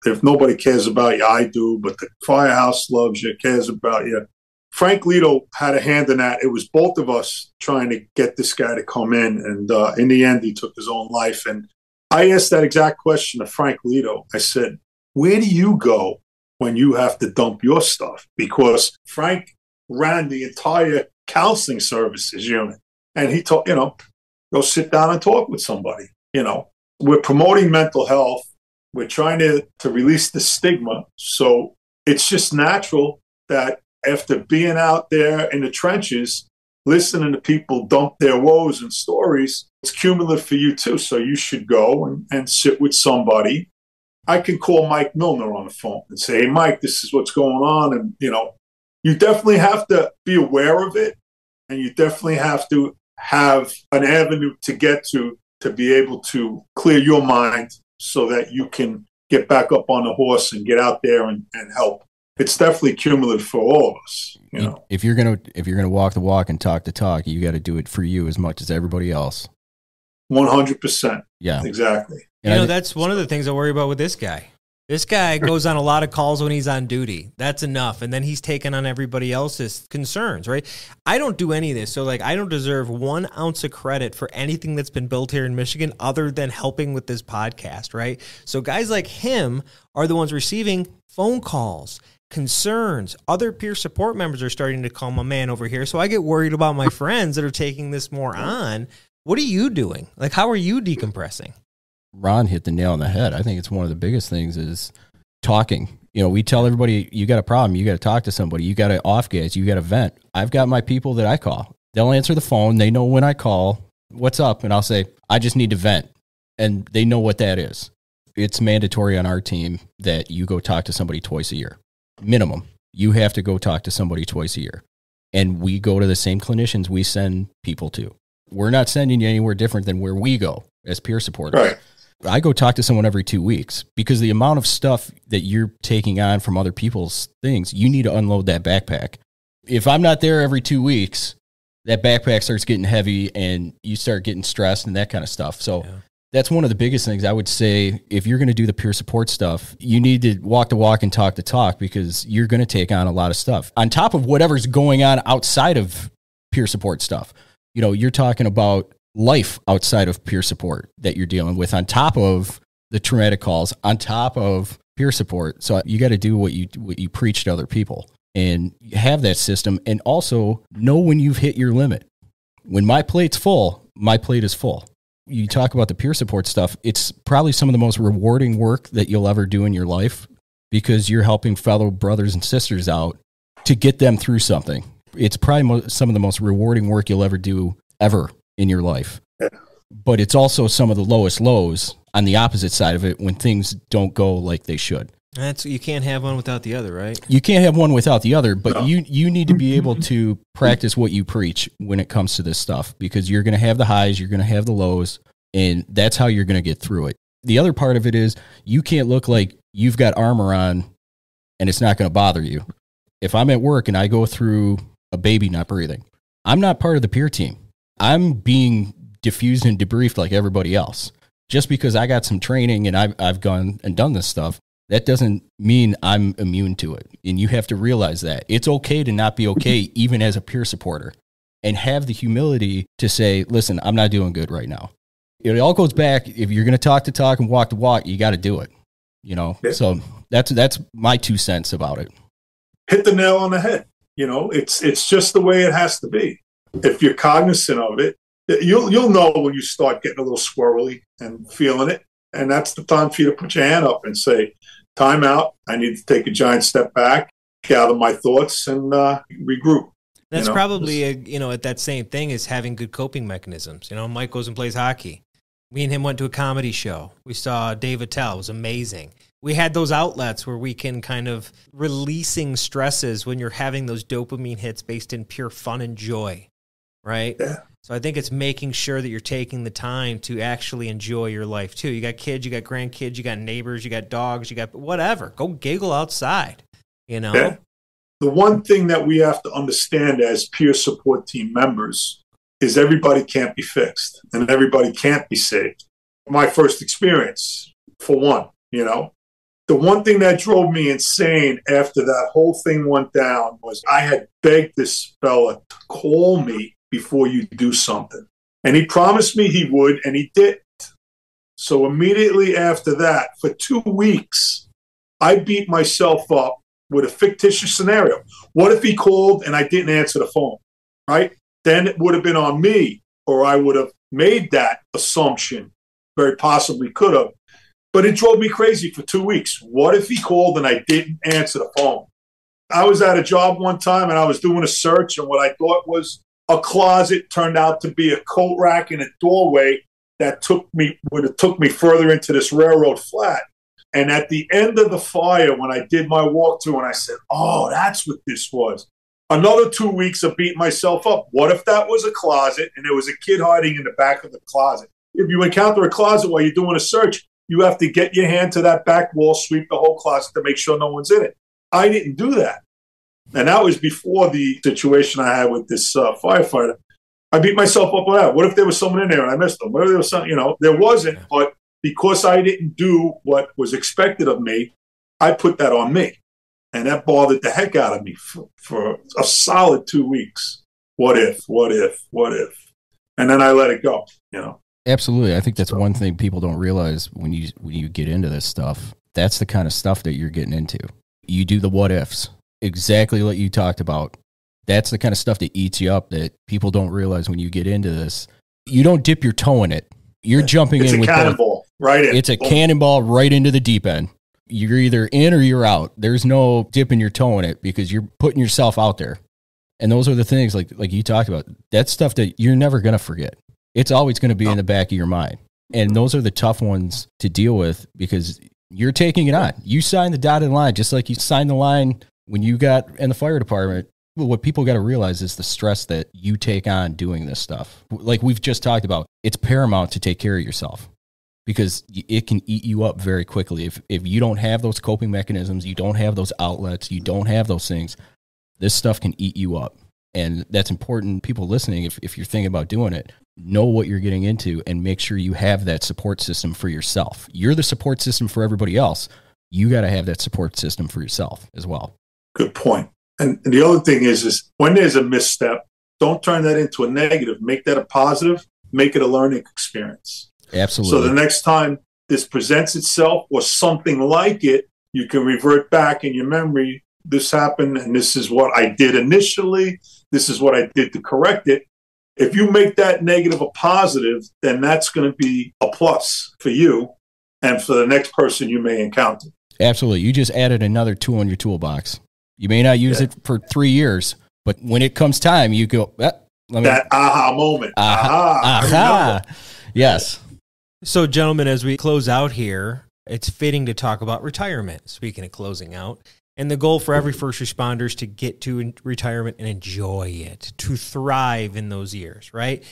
if nobody cares about you, I do, but the firehouse loves you, cares about you. Frank Lito had a hand in that. It was both of us trying to get this guy to come in. And in the end, he took his own life. And I asked that exact question to Frank Lito. I said, where do you go when you have to dump your stuff? Because Frank ran the entire counseling services unit. And he told, go sit down and talk with somebody. We're promoting mental health. We're trying to release the stigma. So it's just natural that after being out there in the trenches, listening to people dump their woes and stories, it's cumulative for you too. So you should go and sit with somebody. I can call Mike Milner on the phone and say, hey, Mike, this is what's going on. And, you definitely have to be aware of it. And you definitely have to have an avenue to get to be able to clear your mind so that you can get back up on the horse and get out there and help. It's definitely cumulative for all of us. If you're gonna walk the walk and talk the talk, you got to do it for you as much as everybody else. 100%. Yeah, exactly. That's one of the things I worry about with this guy. This guy goes on a lot of calls when he's on duty. That's enough. And then he's taking on everybody else's concerns, right? I don't do any of this. So I don't deserve 1 ounce of credit for anything that's been built here in Michigan other than helping with this podcast, right? So guys like him are the ones receiving phone calls, concerns. Other peer support members are starting to call my man over here. So I get worried about my friends that are taking this more on. What are you doing? How are you decompressing? Ron hit the nail on the head. I think it's one of the biggest things is talking. We tell everybody, you got a problem, you got to talk to somebody, you got to off gas, you got to vent. I've got my people that I call. They'll answer the phone. They know when I call, what's up? And I'll say, I just need to vent. And they know what that is. It's mandatory on our team that you go talk to somebody twice a year. Minimum. You have to go talk to somebody twice a year. And we go to the same clinicians we send people to. We're not sending you anywhere different than where we go as peer supporters. Right. I go talk to someone every 2 weeks because the amount of stuff that you're taking on from other people's things, you need to unload that backpack. If I'm not there every 2 weeks, that backpack starts getting heavy and you start getting stressed and that kind of stuff. So that's one of the biggest things I would say. If you're going to do the peer support stuff, you need to walk the walk and talk the talk because you're going to take on a lot of stuff on top of whatever's going on outside of peer support stuff. You're talking about life outside of peer support that you're dealing with on top of the traumatic calls, on top of peer support. So you got to do what you preach to other people and have that system, and also know when you've hit your limit. When my plate's full, my plate is full. You talk about the peer support stuff. It's probably some of the most rewarding work that you'll ever do in your life because you're helping fellow brothers and sisters out to get them through something. It's probably some of the most rewarding work you'll ever do ever in your life. but it's also some of the lowest lows on the opposite side of it when things don't go like they should. You can't have one without the other, right? You can't have one without the other, but you need to be able to practice what you preach when it comes to this stuff, because you're going to have the highs, you're going to have the lows, and that's how you're going to get through it. The other part of it is you can't look like you've got armor on and it's not going to bother you. If I'm at work and I go through a baby not breathing, I'm not part of the peer team. I'm being diffused and debriefed like everybody else. Just because I got some training and I've gone and done this stuff, that doesn't mean I'm immune to it. And you have to realize that. It's okay to not be okay, even as a peer supporter, and have the humility to say, listen, I'm not doing good right now. It all goes back, if you're going to talk the talk and walk the walk, you got to do it. You know, so that's my 2 cents about it. Hit the nail on the head. You know, it's just the way it has to be. If you're cognizant of it, you'll know when you start getting a little squirrely and feeling it. And that's the time for you to put your hand up and say, time out. I need to take a giant step back, gather my thoughts, and regroup. That's probably, at that same thing as having good coping mechanisms. You know, Mike goes and plays hockey. Me and him went to a comedy show. We saw Dave Attell. It was amazing. We had those outlets where we can kind of releasing stresses when you're having those dopamine hits based in pure fun and joy, right? Yeah. So I think it's making sure that you're taking the time to actually enjoy your life too. You got kids, you got grandkids, you got neighbors, you got dogs, you got whatever. Go giggle outside, you know? Yeah. The one thing that we have to understand as peer support team members is everybody can't be fixed and everybody can't be saved. My first experience, for one, the one thing that drove me insane after that whole thing went down was I had begged this fella to call me before you do something. And he promised me he would, and he didn't. So immediately after that, for 2 weeks, I beat myself up with a fictitious scenario. What if he called and I didn't answer the phone, right? Then it would have been on me, or I would have made that assumption, very possibly could have. But it drove me crazy for 2 weeks. What if he called and I didn't answer the phone? I was at a job one time and I was doing a search, and what I thought was a closet turned out to be a coat rack in a doorway that would have took me further into this railroad flat. And at the end of the fire, when I did my walkthrough and I said, oh, that's what this was. Another 2 weeks of beating myself up. What if that was a closet and there was a kid hiding in the back of the closet? If you encounter a closet while you're doing a search, you have to get your hand to that back wall, sweep the whole closet to make sure no one's in it. I didn't do that. And that was before the situation I had with this firefighter. I beat myself up with that. What if there was someone in there and I missed them? What if there was something, there wasn't, but because I didn't do what was expected of me, I put that on me. And that bothered the heck out of me for a solid 2 weeks. What if? And then I let it go, Absolutely. I think that's one thing people don't realize when you get into this stuff. That's the kind of stuff that you're getting into. You do the what ifs. Exactly what you talked about. That's the kind of stuff that eats you up that people don't realize when you get into this. You don't dip your toe in it. You're jumping in with a cannonball, right in. It's a cannonball right into the deep end. You're either in or you're out. There's no dipping your toe in it because you're putting yourself out there. And those are the things like you talked about. That's stuff that you're never going to forget. It's always going to be in the back of your mind. And those are the tough ones to deal with because you're taking it on. You signed the dotted line just like you signed the line when you got in the fire department. What people got to realize is the stress that you take on doing this stuff. Like we've just talked about, it's paramount to take care of yourself because it can eat you up very quickly. If you don't have those coping mechanisms, you don't have those outlets, you don't have those things, this stuff can eat you up. And that's important. People listening, if you're thinking about doing it, know what you're getting into and make sure you have that support system for yourself. You're the support system for everybody else. You got to have that support system for yourself as well. Good point. And the other thing is when there's a misstep, don't turn that into a negative. Make that a positive. Make it a learning experience. Absolutely. So the next time this presents itself or something like it, you can revert back in your memory. This happened and this is what I did initially. This is what I did to correct it. If you make that negative a positive, then that's going to be a plus for you and for the next person you may encounter. Absolutely. You just added another tool in your toolbox. You may not use it for 3 years, but when it comes time, you go, that aha moment. Aha. Yes. So, gentlemen, as we close out here, it's fitting to talk about retirement, speaking of closing out. And the goal for every first responder is to get to retirement and enjoy it, to thrive in those years, right?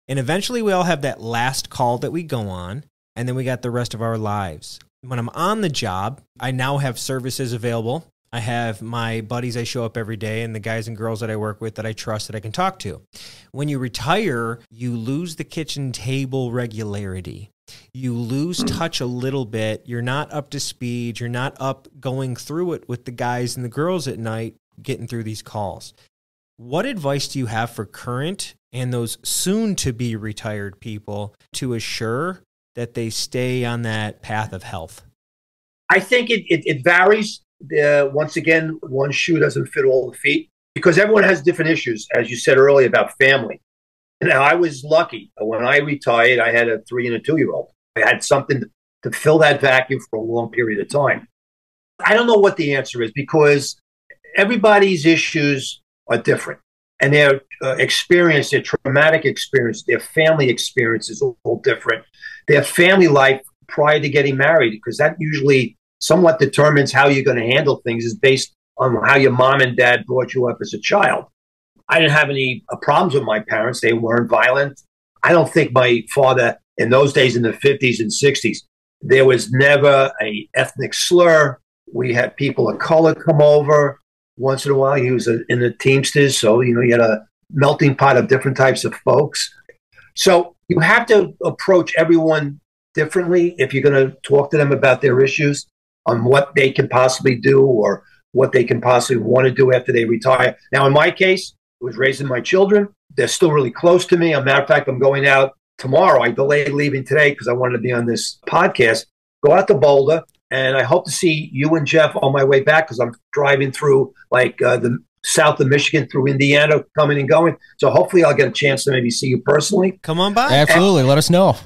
And eventually we all have that last call that we go on, and then we got the rest of our lives. When I'm on the job, I now have services available. I have my buddies I show up every day and the guys and girls that I work with that I trust that I can talk to. When you retire, you lose the kitchen table regularity. You lose touch a little bit. You're not up to speed. You're not up going through it with the guys and the girls at night getting through these calls. What advice do you have for current and those soon-to-be retired people to assure that they stay on that path of health? I think it varies. Once again, one shoe doesn't fit all the feet because everyone has different issues, as you said earlier, about family. Now, I was lucky. When I retired, I had a 3 and a 2-year-old. I had something to fill that vacuum for a long period of time. I don't know what the answer is because everybody's issues are different. And their experience, their traumatic experience, their family experience is all different. Their family life prior to getting married, because that usually somewhat determines how you're going to handle things, is based on how your mom and dad brought you up as a child. I didn't have any problems with my parents. They weren't violent. I don't think my father, in those days in the 50s and 60s, there was never an ethnic slur. We had people of color come over. Once in a while, he was in the Teamsters. So, you had a melting pot of different types of folks. So you have to approach everyone differently if you're going to talk to them about their issues, on what they can possibly do or what they can possibly want to do after they retire. Now, in my case, I was raising my children. They're still really close to me. As a matter of fact, I'm going out tomorrow. I delayed leaving today because I wanted to be on this podcast. Go out to Boulder, and I hope to see you and Jeff on my way back because I'm driving through the south of Michigan through Indiana, coming and going. So hopefully I'll get a chance to maybe see you personally. Come on by. Absolutely. Let us know.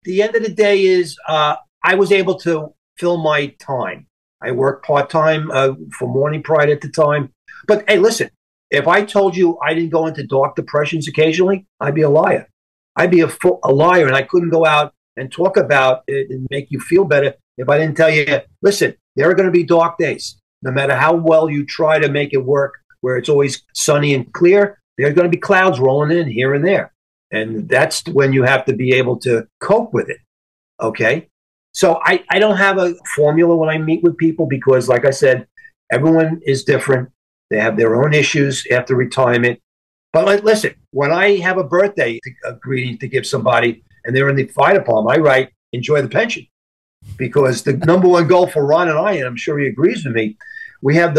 The end of the day is I was able to fill my time. I worked part-time for Morning Pride at the time. But hey, listen, if I told you I didn't go into dark depressions occasionally, I'd be a liar. I'd be a liar, and I couldn't go out and talk about it and make you feel better if I didn't tell you, listen, there are going to be dark days. No matter how well you try to make it work where it's always sunny and clear, there are going to be clouds rolling in here and there. And that's when you have to be able to cope with it, okay? So I don't have a formula when I meet with people because, like I said, everyone is different. They have their own issues after retirement. But listen, when I have a birthday greeting to give somebody and they're in the fire department, I write, enjoy the pension. Because the number one goal for Ron and I, and I'm sure he agrees with me, we have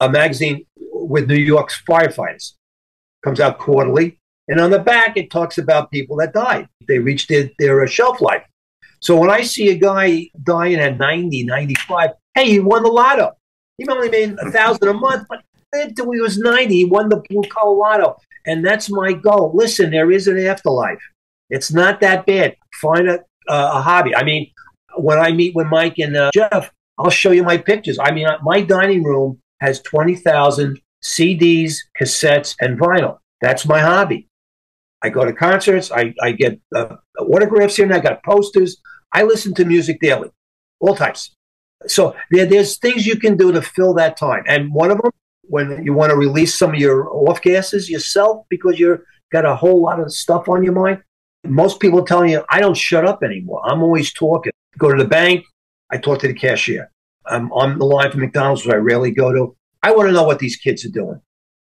a magazine with New York's firefighters. Comes out quarterly. And on the back, it talks about people that died. They reached their shelf life. So when I see a guy dying at 90, 95, hey, he won the lotto. He only made $1,000 a month, but until he was 90, he won the blue collar lotto. And that's my goal. Listen, there is an afterlife. It's not that bad. Find a hobby. I mean, when I meet with Mike and Jeff, I'll show you my pictures. I mean, my dining room has 20,000 CDs, cassettes, and vinyl. That's my hobby. I go to concerts. I get autographs here and I got posters. I listen to music daily, all types. So there's things you can do to fill that time. And one of them, when you want to release some of your off gases yourself because you've got a whole lot of stuff on your mind, most people are telling you, I don't shut up anymore. I'm always talking. Go to the bank. I talk to the cashier. I'm on the line for McDonald's, where I rarely go to. I want to know what these kids are doing.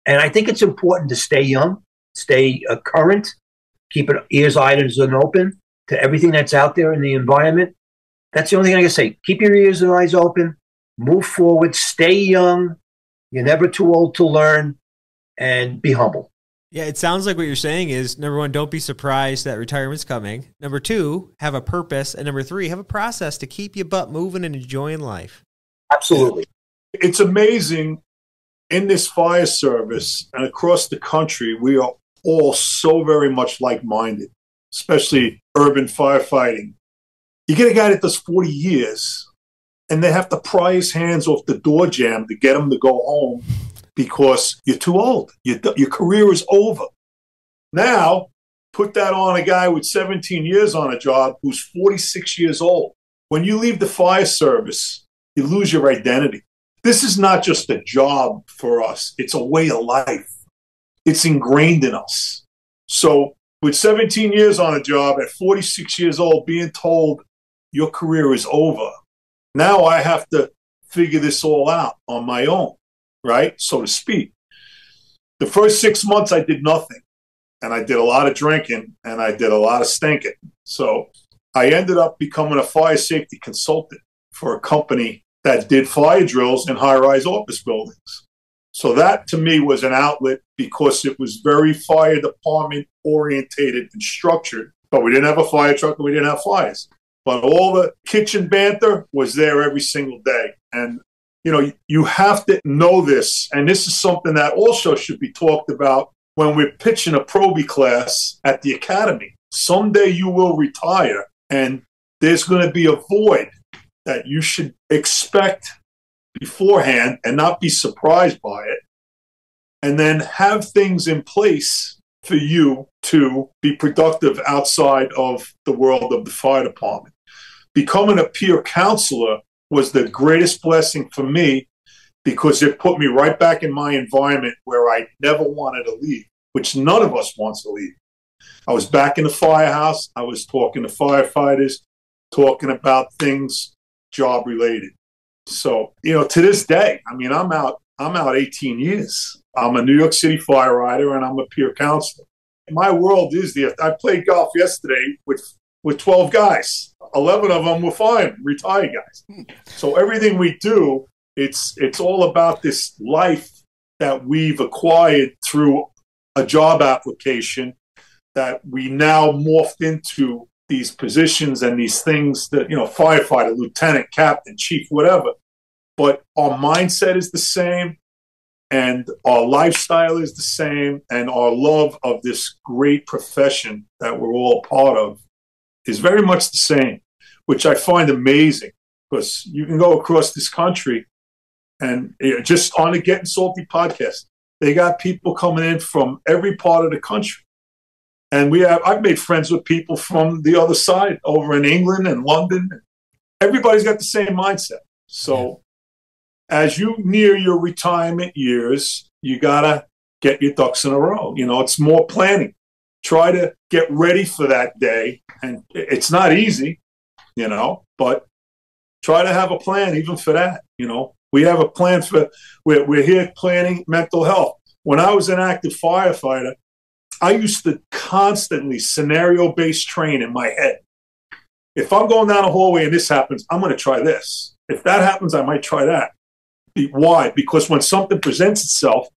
And I think it's important to stay young, stay current, keep ears, eyes, and open to everything that's out there in the environment. That's the only thing I can say. Keep your ears and eyes open, move forward, stay young. You're never too old to learn, and be humble. Yeah, it sounds like what you're saying is, number one, don't be surprised that retirement's coming. Number two, have a purpose. And number three, have a process to keep your butt moving and enjoying life. Absolutely. It's amazing in this fire service and across the country, we are all so very much like-minded, especially urban firefighting. You get a guy that does 40 years and they have to pry his hands off the door jamb to get him to go home because you're too old. Your career is over. Now, Put that on a guy with 17 years on a job who's 46 years old. When you leave the fire service, you lose your identity. This is not just a job for us. It's a way of life. It's ingrained in us. So with 17 years on a job at 46 years old, being told your career is over, now I have to figure this all out on my own, right? So to speak. The first 6 months, I did nothing. And I did a lot of drinking and I did a lot of stinking. So I ended up becoming a fire safety consultant for a company that did fire drills in high-rise office buildings. So that to me was an outlet because it was very fire department orientated and structured. But we didn't have a fire truck and we didn't have fires. But all the kitchen banter was there every single day. And, you know, you have to know this. And this is something that also should be talked about when we're pitching a probie class at the academy. Someday you will retire and there's going to be a void that you should expect beforehand and not be surprised by it. And then have things in place for you to be productive outside of the world of the fire department. Becoming a peer counselor was the greatest blessing for me because it put me right back in my environment where I never wanted to leave, which none of us wants to leave. I was back in the firehouse. I was talking to firefighters, talking about things job related. So, you know, to this day, I mean, I'm out 18 years. I'm a New York City firefighter and I'm a peer counselor. My world is I played golf yesterday with 12 guys. 11 of them were fine, retired guys. So everything we do, it's all about this life that we've acquired through a job application that we now morphed into these positions and these things that, you know, firefighter, lieutenant, captain, chief, whatever. But our mindset is the same and our lifestyle is the same and our love of this great profession that we're all part of is very much the same, which I find amazing because you can go across this country and just on the Gettin Salty podcast, they got people coming in from every part of the country. And I've made friends with people from the other side over in England and London. Everybody's got the same mindset. So as you near your retirement years, you got to get your ducks in a row. You know, it's more planning. Try to get ready for that day. And it's not easy, you know, but try to have a plan even for that. You know, we have a plan we're here planning mental health. When I was an active firefighter, I used to constantly scenario-based train in my head. If I'm going down a hallway and this happens, I'm going to try this. If that happens, I might try that. Why? Because when something presents itself,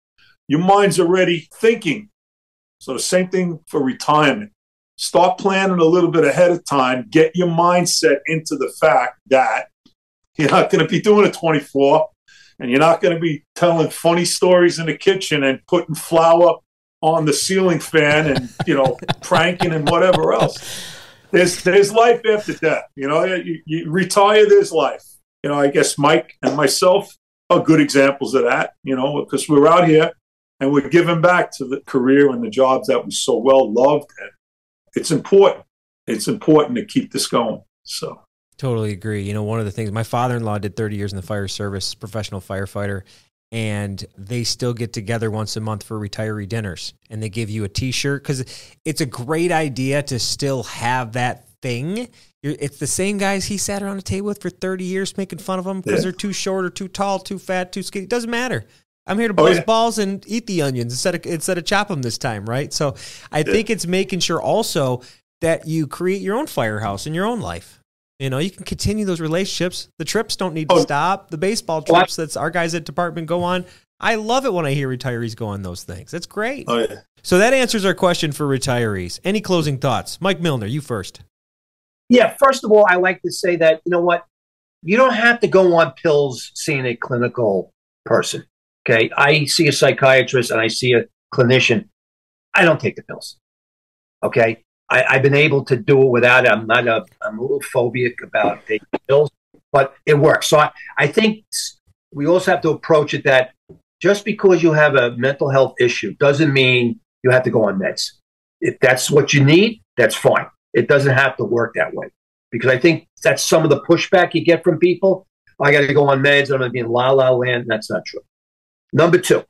your mind's already thinking. So the same thing for retirement. Start planning a little bit ahead of time. Get your mindset into the fact that you're not going to be doing it 24, and you're not going to be telling funny stories in the kitchen and putting flour on the ceiling fan and, you know, pranking and whatever else. There's life after death. You know, you retire, there's life. You know, I guess Mike and myself are good examples of that, you know, because we're out here and we're giving back to the career and the jobs that we so well loved. And it's important. It's important to keep this going. So totally agree. You know, one of the things, my father-in-law did 30 years in the fire service, professional firefighter, and they still get together once a month for retiree dinners, and they give you a T-shirt because it's a great idea to still have that thing. It's the same guys he sat around a table with for 30 years making fun of them because they're too short or too tall, too fat, too skinny. It doesn't matter. I'm here to buzz balls and eat the onions instead of chop them this time, right? So I think it's making sure also that you create your own firehouse in your own life. You know, you can continue those relationships. The trips don't need to stop. The baseball trips that our guys at department go on. I love it when I hear retirees go on those things. That's great. Oh, yeah. So that answers our question for retirees. Any closing thoughts? Mike Milner, you first. Yeah, first of all, I like to say that, you know what? You don't have to go on pills seeing a clinical person. Okay. I see a psychiatrist and I see a clinician. I don't take the pills. Okay. I've been able to do it without it. I'm a little phobic about taking pills, but it works. So I think we also have to approach it that just because you have a mental health issue doesn't mean you have to go on meds. If that's what you need, that's fine. It doesn't have to work that way, because I think that's some of the pushback you get from people. I got to go on meds. I'm going to be in la la land. That's not true. Number two,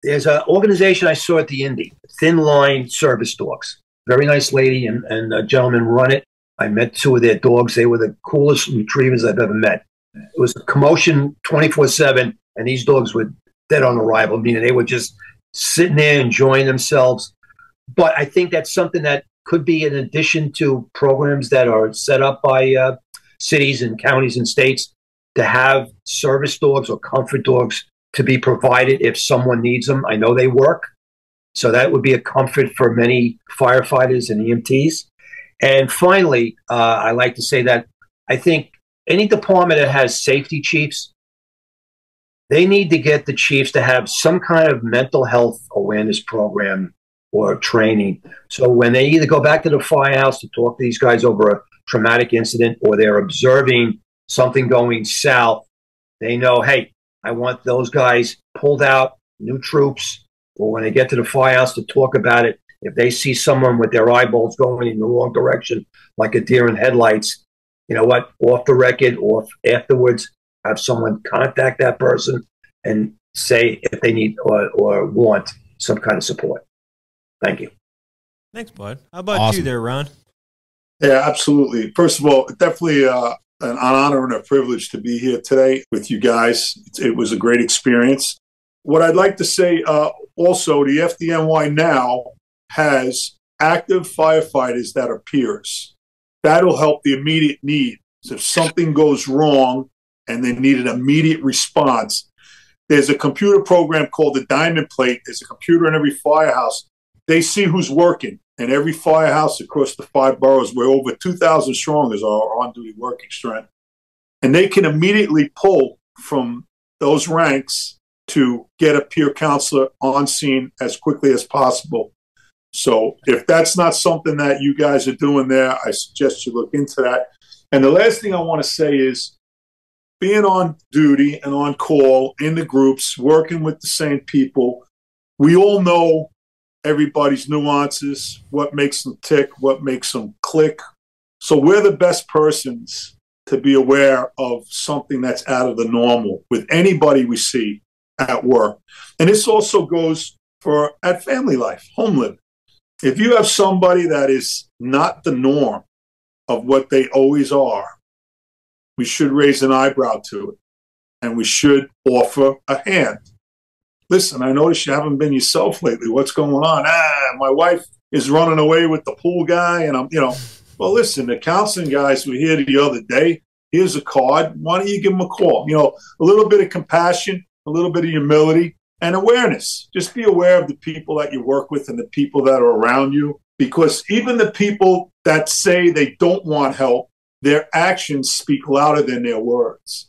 there's an organization I saw at the Indy, Thin Line Service Dogs. Very nice lady and a gentleman run it. I met two of their dogs. They were the coolest retrievers I've ever met. It was a commotion 24/7, and these dogs were dead on arrival, meaning they were just sitting there enjoying themselves. But I think that's something that could be in addition to programs that are set up by cities and counties and states, to have service dogs or comfort dogs to be provided if someone needs them. I know they work, so that would be a comfort for many firefighters and EMTs. And finally, I like to say that I think any department that has safety chiefs, they need to get the chiefs to have some kind of mental health awareness program or training. So when they either go back to the firehouse to talk to these guys over a traumatic incident, or they're observing something going south, they know, hey, I want those guys pulled out, new troops, or when they get to the firehouse to talk about it, if they see someone with their eyeballs going in the wrong direction, like a deer in headlights, you know what, off the record or afterwards, have someone contact that person and say if they need or want some kind of support. Thank you. Thanks, bud. How about Awesome. you there, Ron? Yeah, absolutely. First of all, definitely an honor and a privilege to be here today with you guys. It was a great experience. What I'd like to say also, the FDNY now has active firefighters that are peers. That'll help the immediate need. So if something goes wrong and they need an immediate response, there's a computer program called the Diamond Plate. There's a computer in every firehouse. They see who's working. And every firehouse across the 5 boroughs, we're over 2,000 strong is our on-duty working strength. And they can immediately pull from those ranks to get a peer counselor on scene as quickly as possible. So if that's not something that you guys are doing there, I suggest you look into that. And the last thing I want to say is being on duty and on call in the groups, working with the same people, we all know everybody's nuances, what makes them tick, what makes them click. So we're the best persons to be aware of something that's out of the normal with anybody we see at work. And this also goes for at family life, home living. If you have somebody that is not the norm of what they always are, we should raise an eyebrow to it, and we should offer a hand. Listen, I notice you haven't been yourself lately. What's going on? My wife is running away with the pool guy, and well, listen, the counseling guys were here the other day. Here's a card. Why don't you give them a call? A little bit of compassion, a little bit of humility, and awareness. Just be aware of the people that you work with and the people that are around you, because even the people that say they don't want help, their actions speak louder than their words.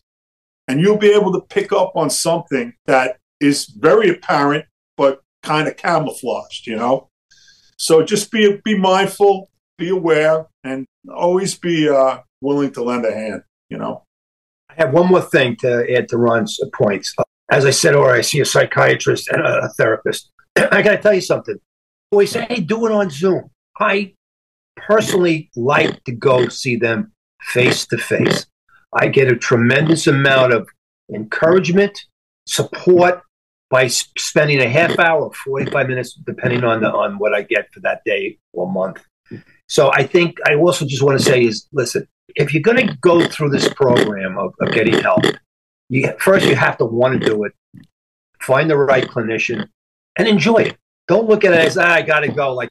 And you'll be able to pick up on something that is very apparent, but kind of camouflaged, So just be mindful, be aware, and always be willing to lend a hand, I have one more thing to add to Ron's points. As I said, I see a psychiatrist and a therapist. I got to tell you something. We say, hey, do it on Zoom. I personally like to go see them face to face. I get a tremendous amount of encouragement, support by spending a half hour, 45 minutes, depending on what I get for that day or month. So I think I also just want to say is, listen, if you're going to go through this program of getting help, first you have to want to do it, find the right clinician, and enjoy it. Don't look at it as, I got to go, like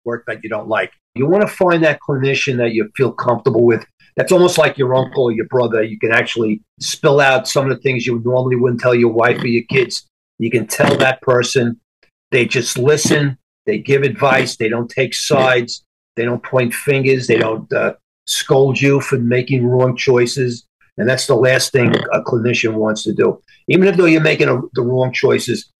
work that you don't like. You want to find that clinician that you feel comfortable with. That's almost like your uncle or your brother. You can actually spill out some of the things you normally wouldn't tell your wife or your kids. You can tell that person. They just listen. They give advice. They don't take sides. They don't point fingers. They don't scold you for making wrong choices. And that's the last thing a clinician wants to do. Even if though you're making the wrong choices,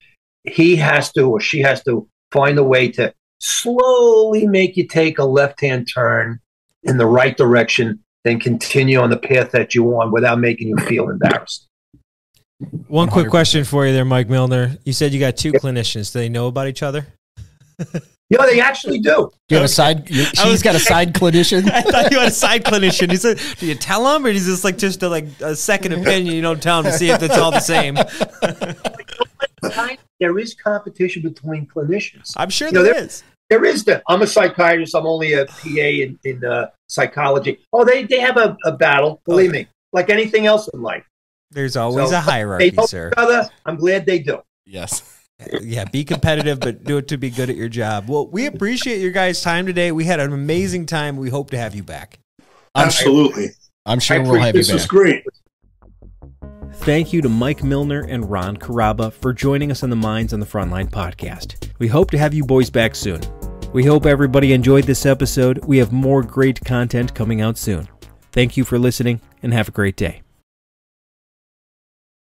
he has to or she has to find a way to slowly make you take a left-hand turn in the right direction, then continue on the path that you want without making you feel embarrassed. One quick question for you there, Mike Milner. You said you got 2 clinicians. Do they know about each other? You know, they actually do. You have a side. She's got a side clinician. I thought you had a side clinician. He said, "Do you tell him, or is this like just a second opinion? You don't tell him to see if it's all the same." There is competition between clinicians. I'm sure there is. There is that. I'm a psychiatrist. I'm only a PA in psychology. Oh, they have a battle. Believe me, like anything else in life. There's always a hierarchy, they help sir. Each other. I'm glad they do. Yes. Yeah, be competitive, but do it to be good at your job. Well, we appreciate your guys' time today. We had an amazing time. We hope to have you back. Absolutely. I'm sure we'll have you this back. This is great. Thank you to Mike Milner and Ron Curaba for joining us on the Minds on the Frontline podcast. We hope to have you boys back soon. We hope everybody enjoyed this episode. We have more great content coming out soon. Thank you for listening, and have a great day.